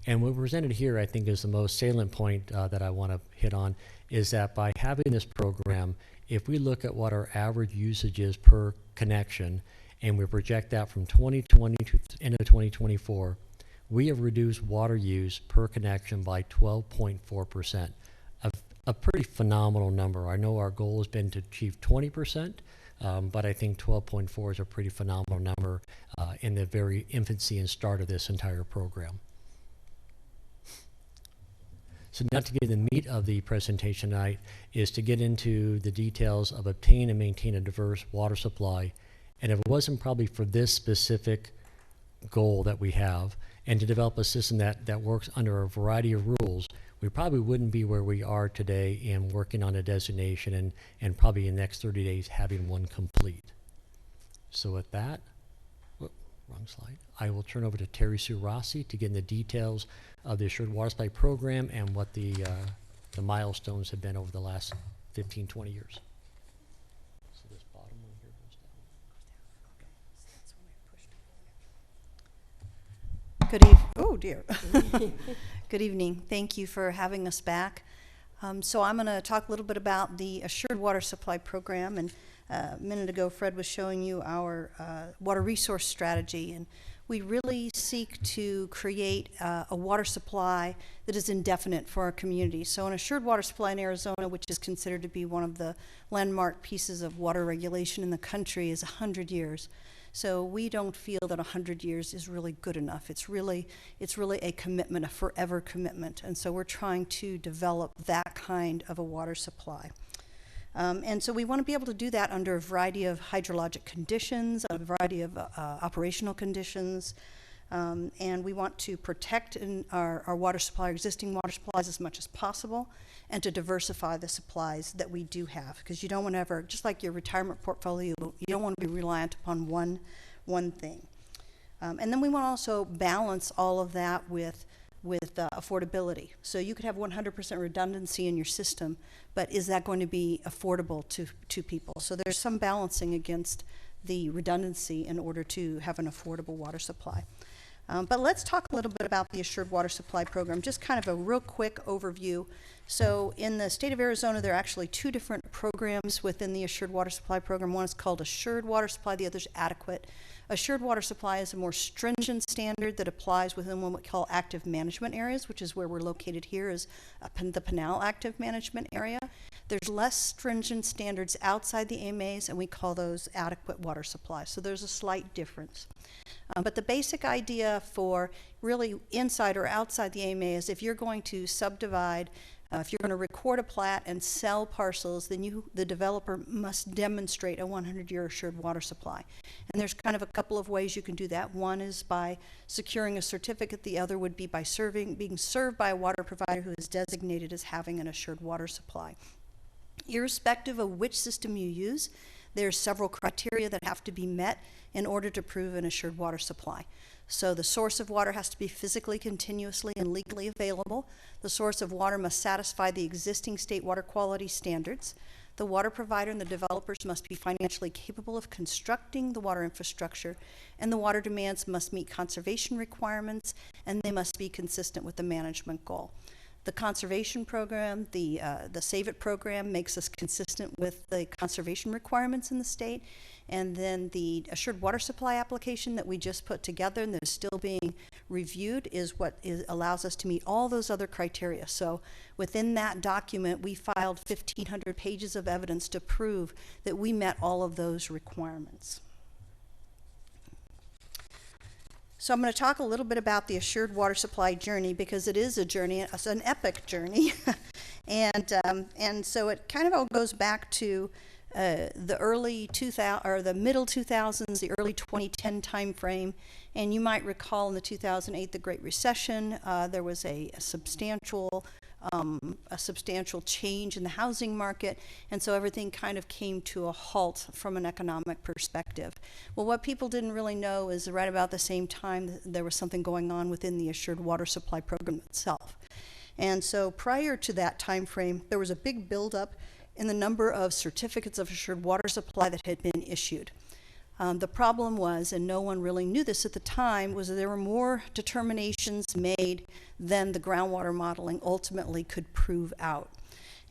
And what presented here, I think, is the most salient point that I want to hit on, is that by having this program, if we look at what our average usage is per connection, and we project that from 2020 to end of 2024, we have reduced water use per connection by 12.4%. A pretty phenomenal number. I know our goal has been to achieve 20%, but I think 12.4 is a pretty phenomenal number in the very infancy and start of this entire program. So now to get the meat of the presentation tonight is to get into the details of obtain and maintain a diverse water supply. And if it wasn't probably for this specific goal that we have, and to develop a system that works under a variety of rules, we probably wouldn't be where we are today in working on a designation and probably in the next 30 days having one complete. So with that, wrong slide, I will turn over to Terry Sue Rossi to get in the details of the Assured Water Supply Program and what the milestones have been over the last 15, 20 years. So this bottom one here goes down. Good evening. Oh dear. Good evening. Thank you for having us back. So I'm going to talk a little bit about the Assured Water Supply Program. And a minute ago, Fred was showing you our water resource strategy. And we really seek to create a water supply that is indefinite for our community. So an assured water supply in Arizona, which is considered to be one of the landmark pieces of water regulation in the country, is 100 years. So we don't feel that 100 years is really good enough. It's really a commitment, a forever commitment. And so we're trying to develop that kind of a water supply. And so we want to be able to do that under a variety of hydrologic conditions, a variety of operational conditions. And we want to protect our water supply, our existing water supplies as much as possible, and to diversify the supplies that we do have. Because you don't want to ever, just like your retirement portfolio, you don't want to be reliant upon one thing. And then we want to also balance all of that with affordability. So you could have 100% redundancy in your system, but is that going to be affordable to people? So there's some balancing against the redundancy in order to have an affordable water supply. But let's talk a little bit about the Assured Water Supply Program, just kind of a real quick overview. So in the state of Arizona, there are actually two different programs within the Assured Water Supply Program. One is called Assured Water Supply, the other is Adequate. Assured Water Supply is a more stringent standard that applies within what we call active management areas, which is where we're located here, is the Pinal Active Management Area. There's less stringent standards outside the AMAs, and we call those adequate water supply. So there's a slight difference. But the basic idea for really inside or outside the AMA is if you're going to subdivide, if you're going to record a plat and sell parcels, then the developer must demonstrate a 100-year assured water supply. And there's kind of a couple of ways you can do that. One is by securing a certificate. The other would be by being served by a water provider who is designated as having an assured water supply. Irrespective of which system you use, there are several criteria that have to be met in order to prove an assured water supply. So the source of water has to be physically, continuously, and legally available. The source of water must satisfy the existing state water quality standards. The water provider and the developers must be financially capable of constructing the water infrastructure, and the water demands must meet conservation requirements, and they must be consistent with the management goal. The conservation program, the Save It program, makes us consistent with the conservation requirements in the state. And then the Assured Water Supply application that we just put together and that is still being reviewed is what allows us to meet all those other criteria. So within that document, we filed 1,500 pages of evidence to prove that we met all of those requirements. So I'm going to talk a little bit about the Assured Water Supply journey, because it is a journey, it's an epic journey. and so it kind of all goes back to the early 2000 or the middle 2000s, the early 2010 timeframe. And you might recall in the 2008, the Great Recession, there was a substantial change in the housing market, and so everything kind of came to a halt from an economic perspective. Well, what people didn't really know is right about the same time there was something going on within the Assured Water Supply Program itself. And so prior to that time frame, there was a big buildup in the number of certificates of assured water supply that had been issued. The problem was, and no one really knew this at the time, was that there were more determinations made than the groundwater modeling ultimately could prove out.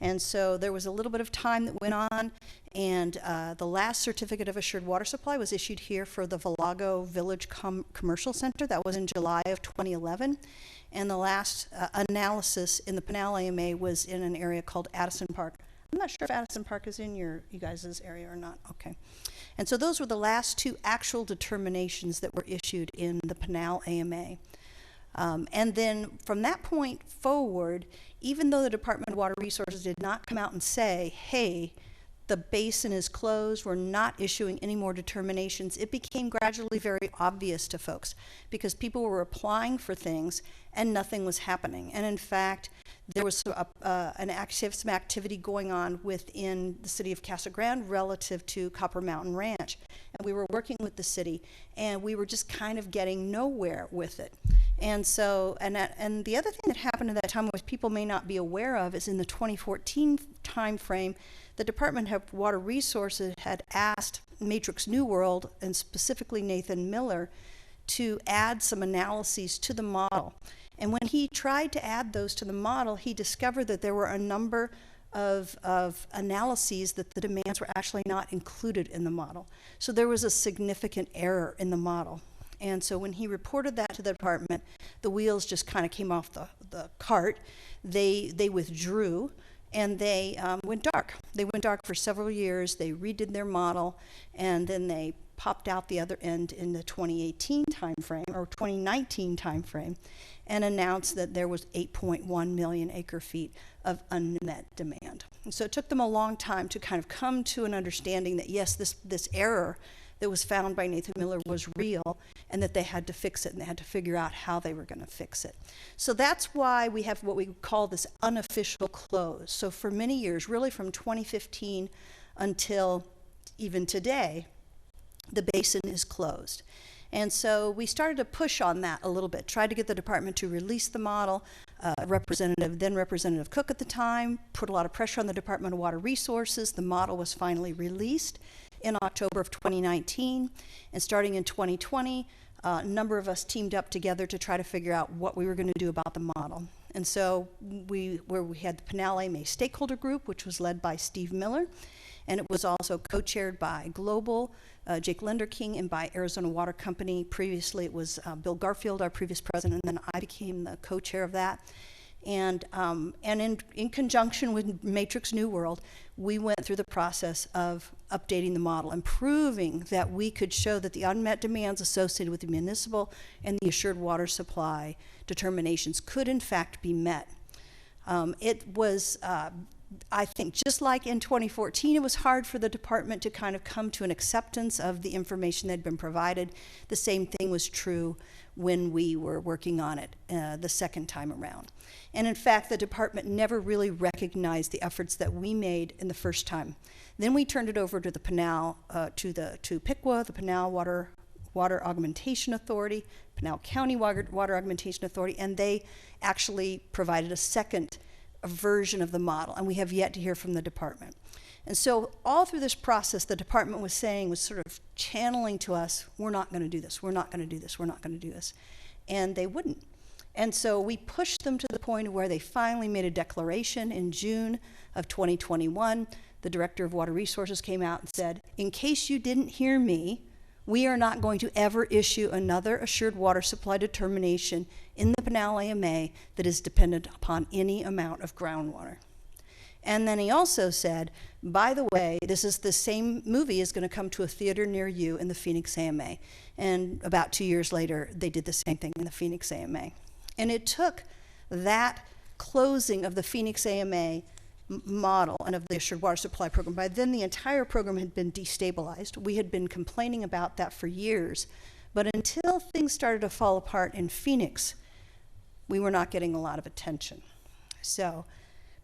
And so there was a little bit of time that went on, And the last certificate of assured water supply was issued here for the Valago Village Commercial Center. That was in July of 2011. And the last analysis in the Pinal AMA was in an area called Addison Park. I'm not sure if Addison Park is in you guys' area or not. Okay. And so those were the last two actual determinations that were issued in the Pinal AMA. And then from that point forward, even though the Department of Water Resources did not come out and say, hey, the basin is closed, we're not issuing any more determinations, it became gradually very obvious to folks because people were applying for things and nothing was happening. And in fact, there was some activity going on within the city of Casa Grande relative to Copper Mountain Ranch. And we were working with the city, and we were just kind of getting nowhere with it. And so, and the other thing that happened at that time, which people may not be aware of, is in the 2014 timeframe, the Department of Water Resources had asked Matrix New World, and specifically Nathan Miller, to add some analyses to the model. And when he tried to add those to the model, he discovered that there were a number of analyses that the demands were actually not included in the model. So there was a significant error in the model. And so when he reported that to the department, the wheels just kind of came off the cart. They withdrew, and they went dark. They went dark for several years. They redid their model, and then they popped out the other end in the 2018 timeframe, or 2019 timeframe, and announced that there was 8.1 million acre feet of unmet demand. And so it took them a long time to kind of come to an understanding that, yes, this error that was found by Nathan Miller was real, and that they had to fix it, and they had to figure out how they were going to fix it. So that's why we have what we call this unofficial close. So for many years, really from 2015 until even today, the basin is closed. And so we started to push on that a little bit, tried to get the department to release the model. Representative Cook at the time put a lot of pressure on the Department of Water Resources. The model was finally released in October of 2019, and starting in 2020, a number of us teamed up together to try to figure out what we were going to do about the model. And so we had the Pinal AMA stakeholder group, which was led by Steve Miller, and it was also co-chaired by Global, Jake Lenderking, and by Arizona Water Company. Previously, it was Bill Garfield, our previous president, and then I became the co-chair of that. And in conjunction with Matrix New World, we went through the process of updating the model and proving that we could show that the unmet demands associated with the municipal and the assured water supply determinations could in fact be met. It was, I think, just like in 2014, it was hard for the department to kind of come to an acceptance of the information that had been provided. The same thing was true when we were working on it the second time around. And in fact, the department never really recognized the efforts that we made in the first time. Then we turned it over to the Pinal, to PICWA, the Pinal Water Augmentation Authority, Pinal County Water Augmentation Authority, and they actually provided a second version of the model, and we have yet to hear from the department. And so all through this process, the department was sort of channeling to us, we're not going to do this, we're not going to do this, we're not going to do this. And they wouldn't. And so we pushed them to the point where they finally made a declaration in June of 2021. The director of water resources came out and said, in case you didn't hear me, we are not going to ever issue another assured water supply determination in the Pinal AMA that is dependent upon any amount of groundwater. And then he also said, by the way, the same movie is going to come to a theater near you in the Phoenix AMA. And about 2 years later, they did the same thing in the Phoenix AMA. And it took that closing of the Phoenix AMA model and of the assured water supply program. By then, the entire program had been destabilized. We had been complaining about that for years. But until things started to fall apart in Phoenix, we were not getting a lot of attention.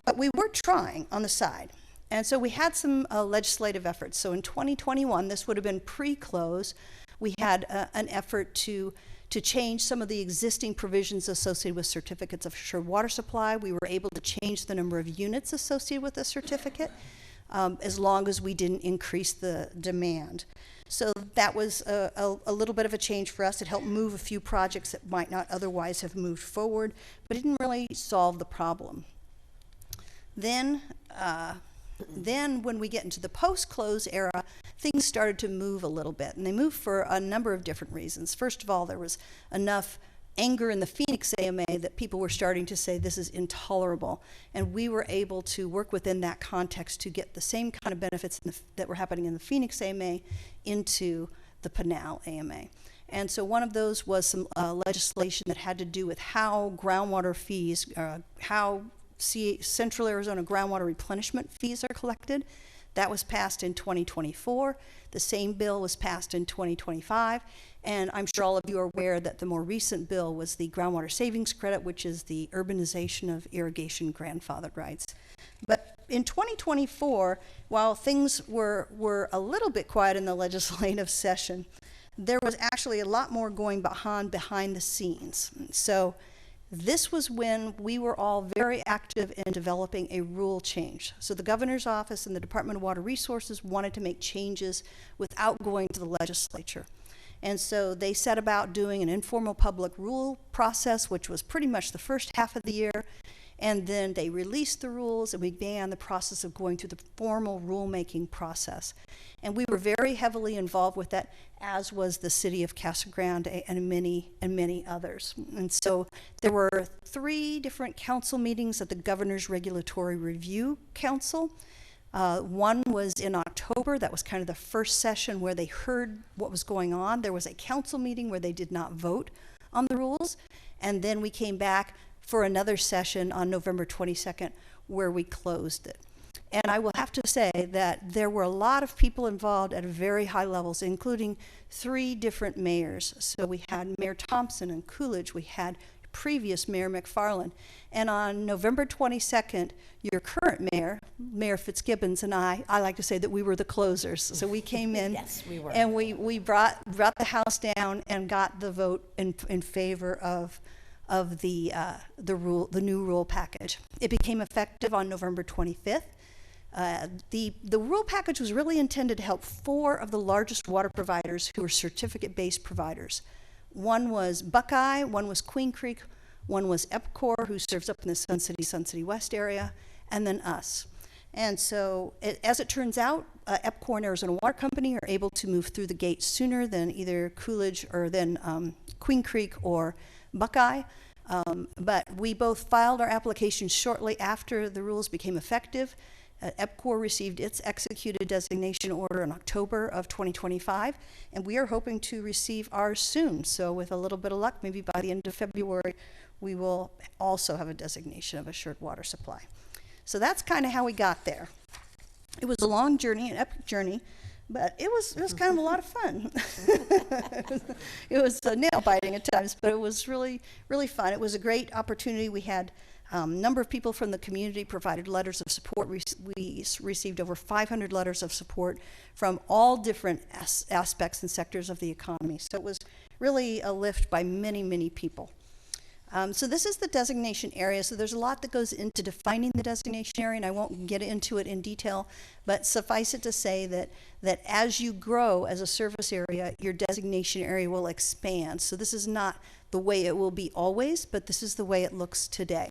But we were trying on the side. And so we had some legislative efforts. So in 2021, this would have been pre-close, we had an effort to change some of the existing provisions associated with certificates of assured water supply. We were able to change the number of units associated with a certificate as long as we didn't increase the demand. So that was a little bit of a change for us. It helped move a few projects that might not otherwise have moved forward, but it didn't really solve the problem. Then Then when we get into the post-close era, things started to move a little bit, and they moved for a number of different reasons. First of all, there was enough anger in the Phoenix AMA that people were starting to say this is intolerable, and we were able to work within that context to get the same kind of benefits that were happening in the Phoenix AMA into the Pinal AMA. And so one of those was some legislation that had to do with how groundwater fees, Central Arizona groundwater replenishment fees are collected. That was passed in 2024. The same bill was passed in 2025. And I'm sure all of you are aware that the more recent bill was the groundwater savings credit, which is the urbanization of irrigation grandfathered rights. But in 2024, while things were a little bit quiet in the legislative session, there was actually a lot more going behind the scenes. So this was when we were all very active in developing a rule change. So the governor's office and the Department of Water Resources wanted to make changes without going to the legislature. And so they set about doing an informal public rule process, which was pretty much the first half of the year. And then they released the rules, and we began the process of going through the formal rulemaking process. And we were very heavily involved with that, as was the city of Casa Grande and many others. And so there were 3 different council meetings at the Governor's Regulatory Review Council. One was in October. That was kind of the first session where they heard what was going on. There was a council meeting where they did not vote on the rules. And then we came back for another session on November 22nd where we closed it. And I will have to say that there were a lot of people involved at very high levels, including 3 different mayors. So we had Mayor Thompson and Coolidge. We had previous Mayor McFarland. And on November 22nd, your current mayor, Mayor Fitzgibbons, and I like to say that we were the closers. So we came in Yes, we were. and we brought the House down and got the vote in favor of the new rule package. It became effective on November 25th. The rule package was really intended to help 4 of the largest water providers who were certificate-based providers. One was Buckeye, one was Queen Creek, one was EPCOR, who serves up in the Sun City West area, and then us. And so, as it turns out, EPCOR and Arizona Water Company are able to move through the gate sooner than either Coolidge or then Queen Creek or Buckeye. But we both filed our applications shortly after the rules became effective. EPCOR received its executed designation order in October of 2025, and we are hoping to receive ours soon. So with a little bit of luck, maybe by the end of February, we will also have a designation of assured water supply. So that's kind of how we got there. It was a long journey, an epic journey, but it was kind of a lot of fun. It was nail biting at times, but it was really, really fun. It was a great opportunity. We had a number of people from the community provided letters of support. We received over 500 letters of support from all different aspects and sectors of the economy. So it was really a lift by many, many people. So this is the designation area. So there's a lot that goes into defining the designation area, and I won't get into it in detail, but suffice it to say that as you grow as a service area, your designation area will expand. So this is not the way it will be always, but this is the way it looks today.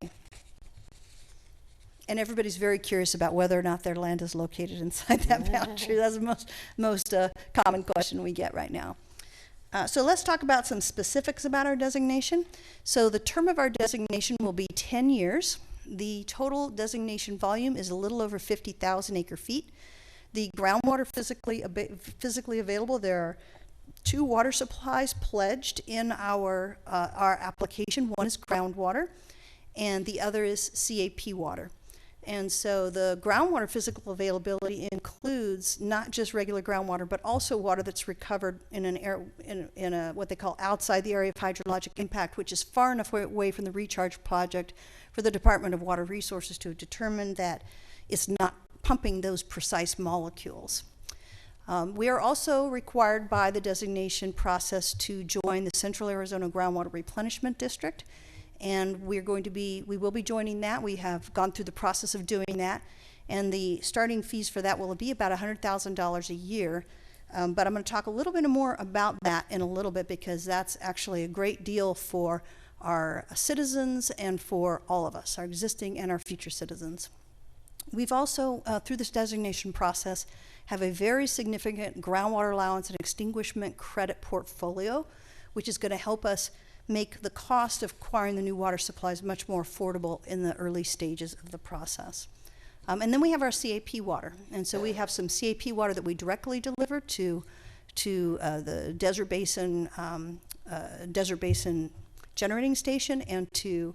And everybody's very curious about whether or not their land is located inside that boundary. That's the most common question we get right now. So let's talk about some specifics about our designation. So the term of our designation will be 10 years. The total designation volume is a little over 50,000 acre feet. The groundwater physically available, there are 2 water supplies pledged in our application. One is groundwater, and the other is CAP water. And so the groundwater physical availability includes not just regular groundwater, but also water that's recovered in what they call outside the area of hydrologic impact, which is far enough away from the recharge project for the Department of Water Resources to determine that it's not pumping those precise molecules. We are also required by the designation process to join the Central Arizona Groundwater Replenishment District. And we will be joining that. We have gone through the process of doing that, and the starting fees for that will be about $100,000 a year. But I'm going to talk a little bit more about that in a little bit, because that's actually a great deal for our citizens and for all of us, our existing and our future citizens. We've also, through this designation process, have a very significant groundwater allowance and extinguishment credit portfolio, which is going to help us make the cost of acquiring the new water supplies much more affordable in the early stages of the process. And then we have our CAP water. And so we have some CAP water that we directly deliver to the Desert Basin generating station and to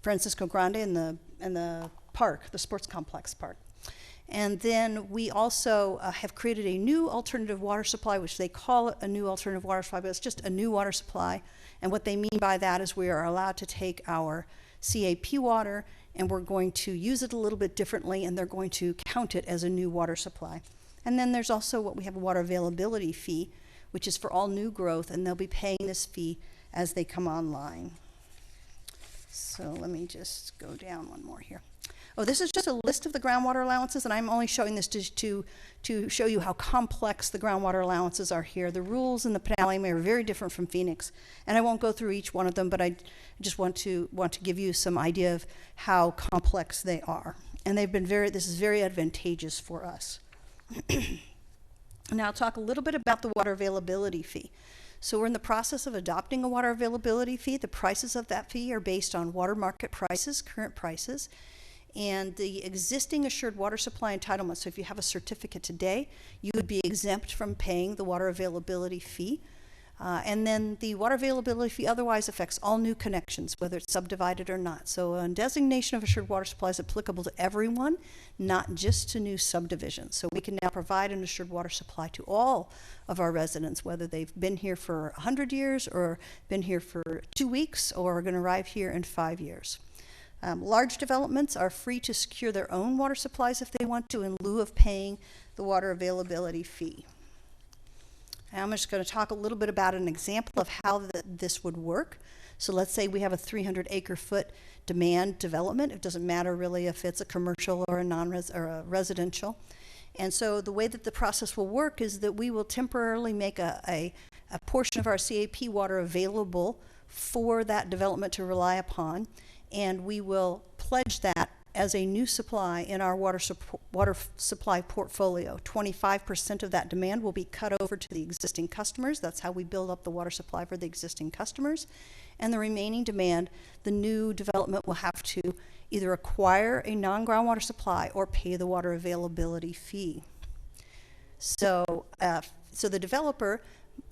Francisco Grande and the park, the sports complex park. And then we also have created a new alternative water supply, which they call it a new alternative water supply, but it's just a new water supply. And what they mean by that is we are allowed to take our CAP water and we're going to use it a little bit differently, and they're going to count it as a new water supply. And then there's also what we have a water availability fee, which is for all new growth, and they'll be paying this fee as they come online. So let me just go down one more here. Oh, this is just a list of the groundwater allowances, and I'm only showing this to show you how complex the groundwater allowances are here. The rules in the Pinal are very different from Phoenix, and I won't go through each one of them, but I just want to give you some idea of how complex they are. And they've been this is very advantageous for us. Now I'll talk a little bit about the water availability fee. So we're in the process of adopting a water availability fee. The prices of that fee are based on water market prices, current prices, and the existing assured water supply entitlement. So if you have a certificate today, you would be exempt from paying the water availability fee. And then the water availability fee otherwise affects all new connections, whether it's subdivided or not. So a designation of assured water supply is applicable to everyone, not just to new subdivisions. So we can now provide an assured water supply to all of our residents, whether they've been here for 100 years or been here for 2 weeks or are going to arrive here in 5 years. Large developments are free to secure their own water supplies if they want to, in lieu of paying the water availability fee. And I'm just going to talk a little bit about an example of how this would work. So let's say we have a 300 acre foot demand development. It doesn't matter really if it's a commercial or a residential. And so the way that the process will work is that we will temporarily make a portion of our CAP water available for that development to rely upon, and we will pledge that as a new supply in our water supply portfolio. 25% of that demand will be cut over to the existing customers. That's how we build up the water supply for the existing customers. And the remaining demand, the new development will have to either acquire a non-groundwater supply or pay the water availability fee. So the developer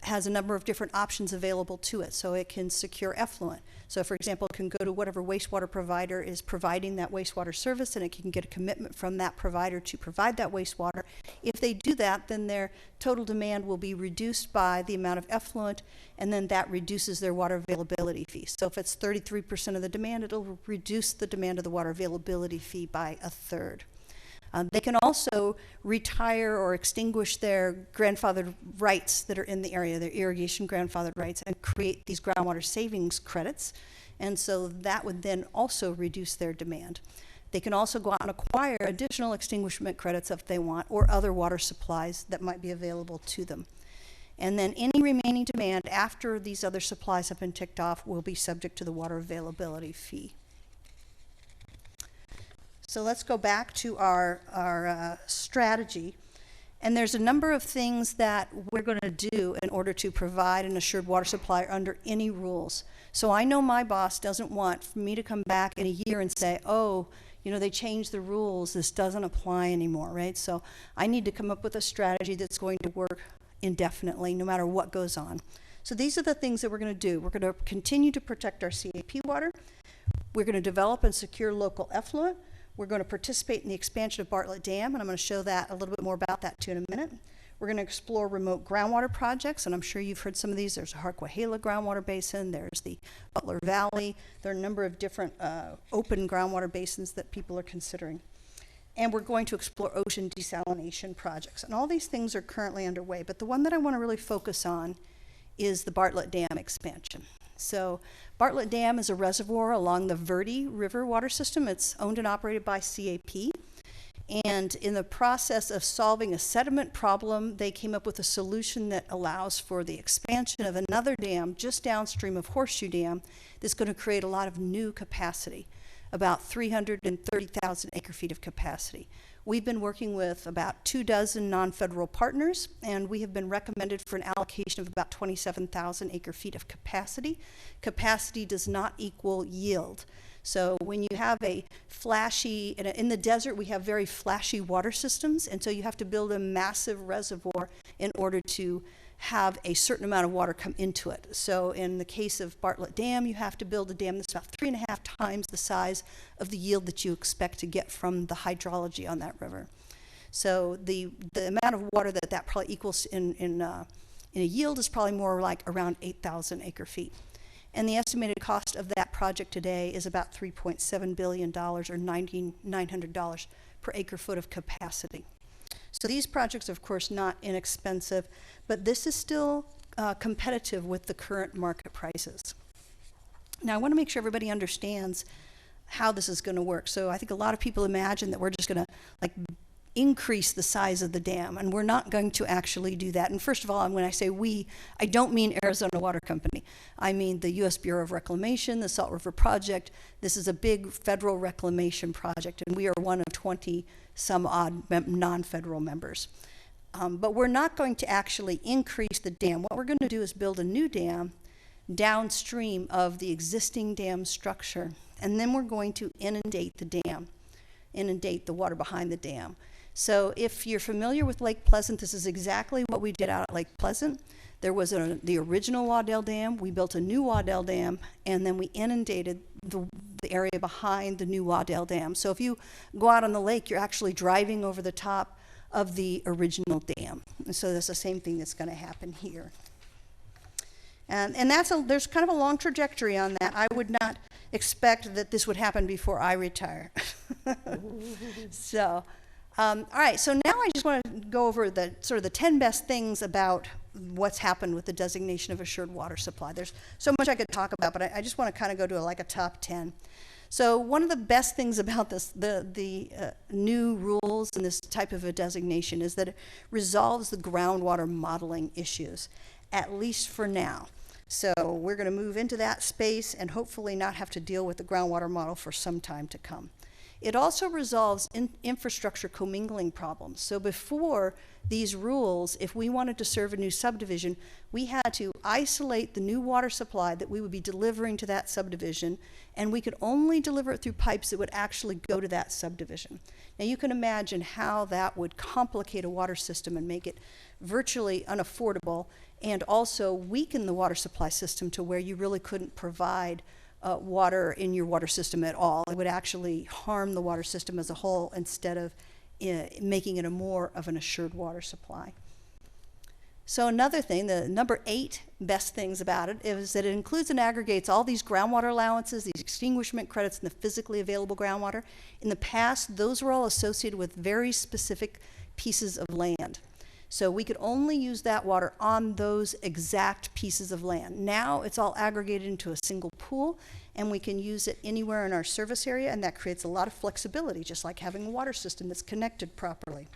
has a number of different options available to it. So it can secure effluent. So for example, it can go to whatever wastewater provider is providing that wastewater service, and it can get a commitment from that provider to provide that wastewater. If they do that, then their total demand will be reduced by the amount of effluent, and then that reduces their water availability fee. So if it's 33% of the demand, it'll reduce the demand of the water availability fee by a third. They can also retire or extinguish their grandfathered rights that are in the area, their irrigation grandfathered rights, and create these groundwater savings credits. And so that would then also reduce their demand. They can also go out and acquire additional extinguishment credits if they want, or other water supplies that might be available to them. And then any remaining demand after these other supplies have been ticked off will be subject to the water availability fee. So let's go back to our strategy. And there's a number of things that we're going to do in order to provide an assured water supply under any rules. So I know my boss doesn't want for me to come back in a year and say, oh, you know, they changed the rules, this doesn't apply anymore, right? So I need to come up with a strategy that's going to work indefinitely, no matter what goes on. So these are the things that we're going to do. We're going to continue to protect our CAP water. We're going to develop and secure local effluent. We're going to participate in the expansion of Bartlett Dam, and I'm going to show that a little bit more about that too in a minute. We're going to explore remote groundwater projects, and I'm sure you've heard some of these. There's the Harquahela groundwater basin, there's the Butler Valley. There are a number of different open groundwater basins that people are considering. And we're going to explore ocean desalination projects. And all these things are currently underway, but the one that I want to really focus on is the Bartlett Dam expansion. So Bartlett Dam is a reservoir along the Verde River water system. It's owned and operated by CAP. And in the process of solving a sediment problem, they came up with a solution that allows for the expansion of another dam just downstream of Horseshoe Dam that's going to create a lot of new capacity. about 330,000 acre-feet of capacity. We've been working with about 24 non-federal partners, and we have been recommended for an allocation of about 27,000 acre-feet of capacity. Capacity does not equal yield. So when you have a flashy, in the desert we have very flashy water systems, and so you have to build a massive reservoir in order to have a certain amount of water come into it. So in the case of Bartlett Dam, you have to build a dam that's about 3.5 times the size of the yield that you expect to get from the hydrology on that river. So the amount of water that probably equals in a yield is probably more like around 8,000 acre-feet. And the estimated cost of that project today is about $3.7 billion, or $9,900 per acre-foot of capacity. So these projects are, of course, not inexpensive, but this is still competitive with the current market prices. Now, I want to make sure everybody understands how this is going to work. So I think a lot of people imagine that we're just going to like increase the size of the dam, and we're not going to actually do that. And first of all, when I say we, I don't mean Arizona Water Company. I mean the U.S. Bureau of Reclamation, the Salt River Project. This is a big federal reclamation project, and we are one of 20 some odd non-federal members. But we're not going to actually increase the dam. What we're going to do is build a new dam downstream of the existing dam structure, and then we're going to inundate the dam, inundate the water behind the dam. So if you're familiar with Lake Pleasant, this is exactly what we did out at Lake Pleasant. There was the original Waddell Dam. We built a new Waddell Dam, and then we inundated the area behind the new Waddell Dam. So if you go out on the lake, you're actually driving over the top of the original dam. And so that's the same thing that's going to happen here. And there's kind of a long trajectory on that. I would not expect that this would happen before I retire. So, all right, so now I just want to go over the sort of the 10 best things about what's happened with the designation of assured water supply. There's so much I could talk about, but I just want to kind of go to like a top 10. So one of the best things about this, the new rules and this type of a designation, is that it resolves the groundwater modeling issues, at least for now. So we're going to move into that space and hopefully not have to deal with the groundwater model for some time to come. It also resolves infrastructure commingling problems. So before these rules, if we wanted to serve a new subdivision, we had to isolate the new water supply that we would be delivering to that subdivision, and we could only deliver it through pipes that would actually go to that subdivision. Now you can imagine how that would complicate a water system and make it virtually unaffordable, and also weaken the water supply system to where you really couldn't provide water in your water system at all. It would actually harm the water system as a whole instead of making it more of an assured water supply. So another thing, the number 8 best things about it is that it includes and aggregates all these groundwater allowances, these extinguishment credits, and the physically available groundwater. In the past, those were all associated with very specific pieces of land. So we could only use that water on those exact pieces of land. Now it's all aggregated into a single pool, and we can use it anywhere in our service area, and that creates a lot of flexibility, just like having a water system that's connected properly.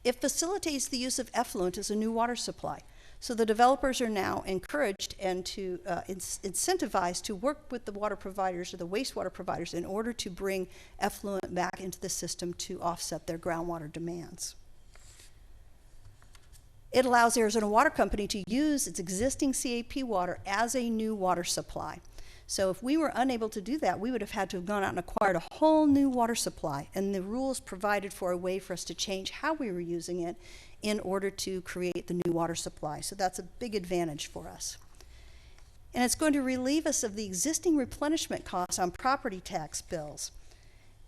It facilitates the use of effluent as a new water supply. So the developers are now encouraged and to incentivized to work with the water providers or the wastewater providers in order to bring effluent back into the system to offset their groundwater demands. It allows Arizona Water Company to use its existing CAP water as a new water supply. So if we were unable to do that, we would have had to have gone out and acquired a whole new water supply, and the rules provided for a way for us to change how we were using it in order to create the new water supply. So that's a big advantage for us. And it's going to relieve us of the existing replenishment costs on property tax bills.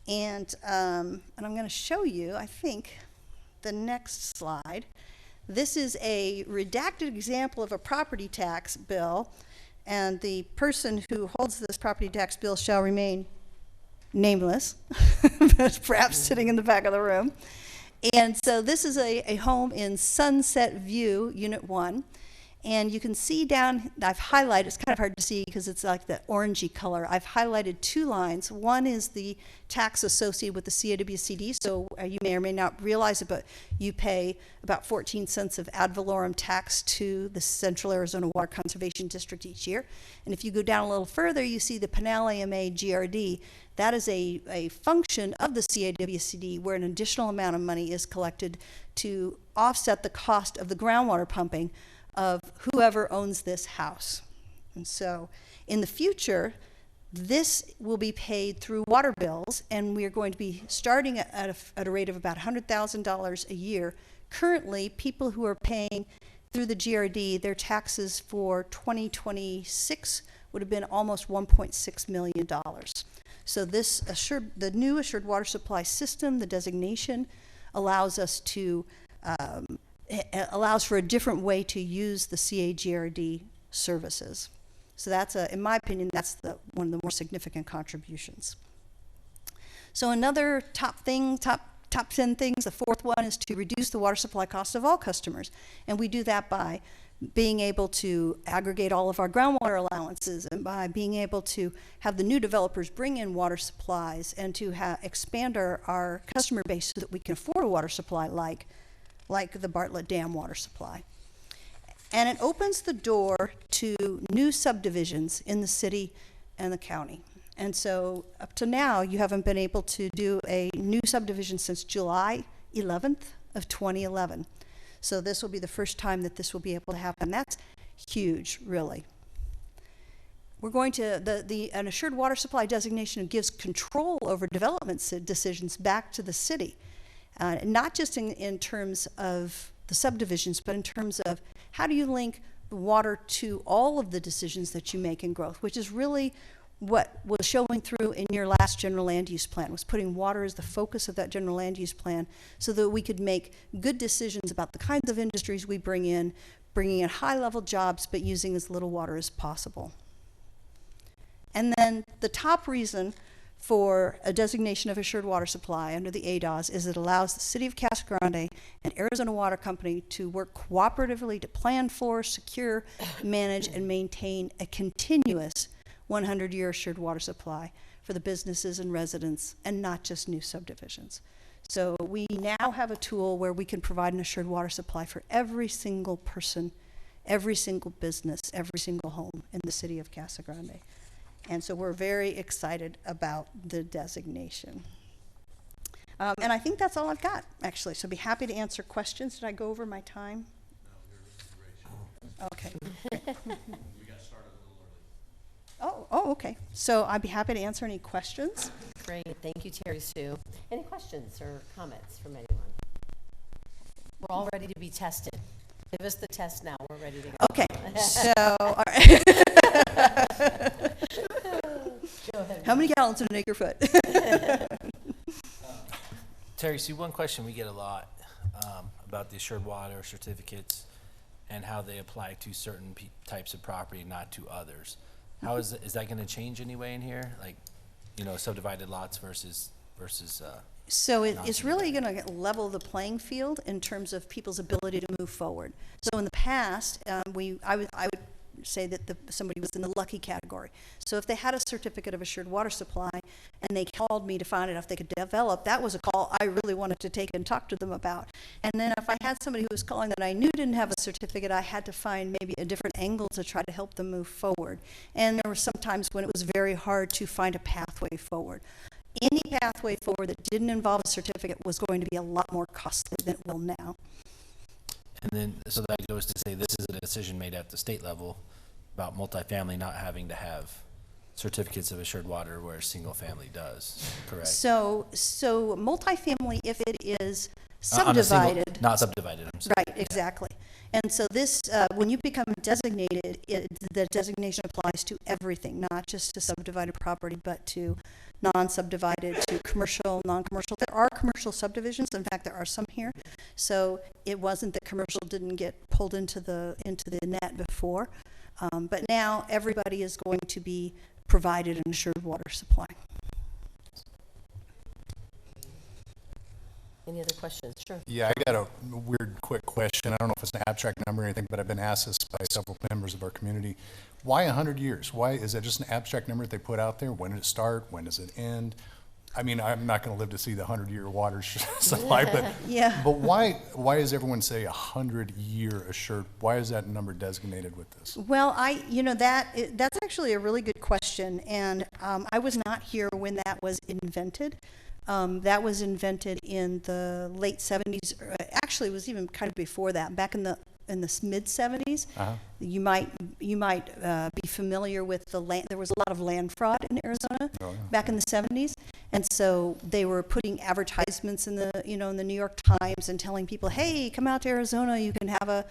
And I'm going to show you, I think, the next slide. This is a redacted example of a property tax bill, and the person who holds this property tax bill shall remain nameless, but perhaps sitting in the back of the room. And so this is a home in Sunset View, Unit 1, And you can see down, I've highlighted, it's kind of hard to see because it's like the orangey color. I've highlighted two lines. One is the tax associated with the CAWCD, so you may or may not realize it, but you pay about 14 cents of ad valorem tax to the Central Arizona Water Conservation District each year. And if you go down a little further, you see the Pinal AMA GRD. That is a function of the CAWCD where an additional amount of money is collected to offset the cost of the groundwater pumping of whoever owns this house. And so in the future, this will be paid through water bills, and we are going to be starting at a rate of about $100,000 a year. Currently, people who are paying through the GRD, their taxes for 2026 would have been almost $1.6 million. So this the new assured water supply system, the designation, allows us to allows for a different way to use the CAGRD services. So that's, in my opinion, that's one of the more significant contributions. So another top 10 things, the fourth one is to reduce the water supply cost of all customers. And we do that by being able to aggregate all of our groundwater allowances, and by being able to have the new developers bring in water supplies, and to expand our customer base so that we can afford a water supply like the Bartlett Dam water supply. And it opens the door to new subdivisions in the city and the county. And so up to now, you haven't been able to do a new subdivision since July 11th of 2011. So this will be the first time that this will be able to happen. That's huge, really. We're going to, an assured water supply designation gives control over development decisions back to the city. Not just in terms of the subdivisions, but in terms of how do you link the water to all of the decisions that you make in growth, which is really what was showing through in your last general land use plan, was putting water as the focus of that general land use plan so that we could make good decisions about the kinds of industries we bring in, bringing in high-level jobs, but using as little water as possible. And then the top reason for a designation of assured water supply under the ADAS is it allows the City of Casa Grande and Arizona Water Company to work cooperatively to plan for, secure, manage, and maintain a continuous 100-year assured water supply for the businesses and residents, and not just new subdivisions. So we now have a tool where we can provide an assured water supply for every single person, every single business, every single home in the City of Casa Grande. And so we're very excited about the designation. And I think that's all I've got, actually. So I'd be happy to answer questions. Did I go over my time? No, okay. We got started a little early. Oh, okay. So I'd be happy to answer any questions. Great. Thank you, Terry Sue. Any questions or comments from anyone? We're all ready to be tested. Give us the test now. We're ready to go. Okay. So, all right. Go ahead. How many gallons in an acre foot? Terry, see, one question we get a lot about the assured water certificates and how they apply to certain types of property, not to others. How is that going to change anyway in here? Like, subdivided lots versus So it's really going to level the playing field in terms of people's ability to move forward. So in the past, I would say that somebody was in the lucky category. So if they had a certificate of assured water supply and they called me to find out if they could develop, that was a call I really wanted to take and talk to them about. And then if I had somebody who was calling that I knew didn't have a certificate, I had to find maybe a different angle to try to help them move forward. And there were some times when it was very hard to find a pathway forward. Any pathway forward that didn't involve a certificate was going to be a lot more costly than it will now. And then, so that goes to say this is a decision made at the state level about multifamily not having to have certificates of assured water, where single family does, correct? So multifamily, if it is subdivided. Not subdivided, I'm sorry. Right, exactly. And so this, when you become designated, the designation applies to everything, not just to subdivided property, but to non-subdivided, to commercial, non-commercial. There are commercial subdivisions. In fact, there are some here. So it wasn't that commercial didn't get pulled into the net before. But now everybody is going to be provided an assured water supply. Any other questions? Sure. Yeah, I got a weird, quick question. I don't know if it's an abstract number or anything, but I've been asked this by several members of our community. Why 100 years? Why is that just an abstract number that they put out there? When did it start? When does it end? I mean, I'm not going to live to see the 100-year water supply, but Yeah. But why does everyone say 100-year assured? Why is that number designated with this? Well, that's actually a really good question, and I was not here when that was invented. That was invented in the late 70s. Actually, it was even kind of before that, back in the mid 70s. Uh-huh. You might be familiar with the land. There was a lot of land fraud in Arizona back in the 70s, and so they were putting advertisements in the New York Times and telling people, hey, come out to Arizona. You can have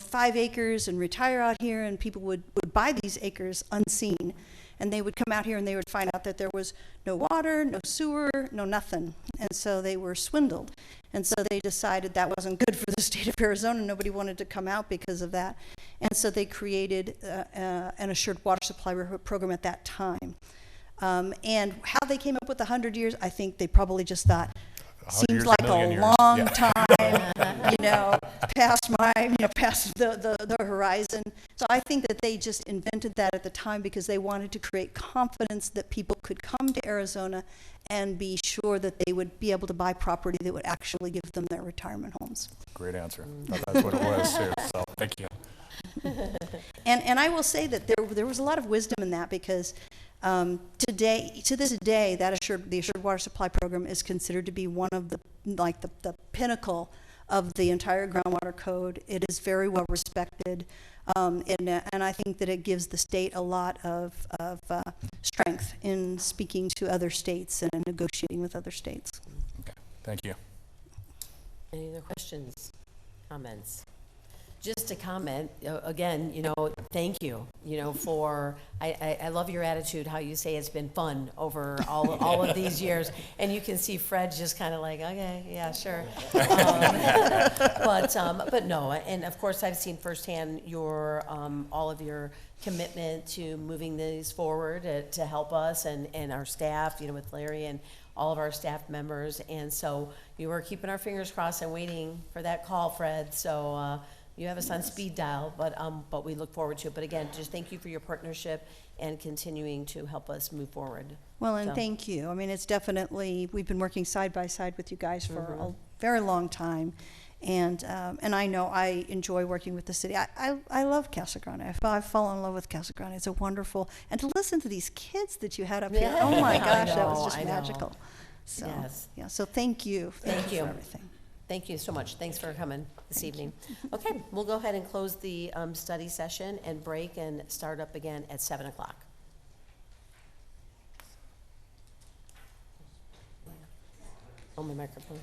5 acres and retire out here, and people would buy these acres unseen. And they would come out here and they would find out that there was no water, no sewer, no nothing. And so they were swindled. And so they decided that wasn't good for the state of Arizona. Nobody wanted to come out because of that. And so they created an assured water supply program at that time. And how they came up with 100 years, I think they probably just thought, seems like a long time, past the horizon. So I think that they just invented that at the time because they wanted to create confidence that people could come to Arizona and be sure that they would be able to buy property that would actually give them their retirement homes. Great answer. That's what it was too. So thank you. And I will say that there was a lot of wisdom in that because to this day, the Assured Water Supply Program is considered to be one of the pinnacle of the entire groundwater code. It is very well respected, and I think that it gives the state a lot of strength in speaking to other states and negotiating with other states. Okay, thank you. Any other questions, comments? Just a comment, again, thank you, for, I love your attitude, how you say it's been fun over all of these years. And you can see Fred just kind of like, okay, yeah, sure. But no, and of course I've seen firsthand all of your commitment to moving these forward to help us and our staff, with Larry and all of our staff members. And so you were keeping our fingers crossed and waiting for that call, Fred. So, you have us on speed dial, but we look forward to it. But again, just thank you for your partnership and continuing to help us move forward. Well, and thank you. I mean, it's definitely, we've been working side by side with you guys for a very long time. And I know I enjoy working with the city. I love Casa Grande. I've fallen in love with Casa Grande. It's a wonderful, and to listen to these kids that you had up here, oh my gosh, that was just magical. So, yes. Yeah, so thank you. Thank you for everything. Thank you so much. Thanks for coming this evening. Okay, we'll go ahead and close the study session and break and start up again at 7 o'clock. Oh, my microphone.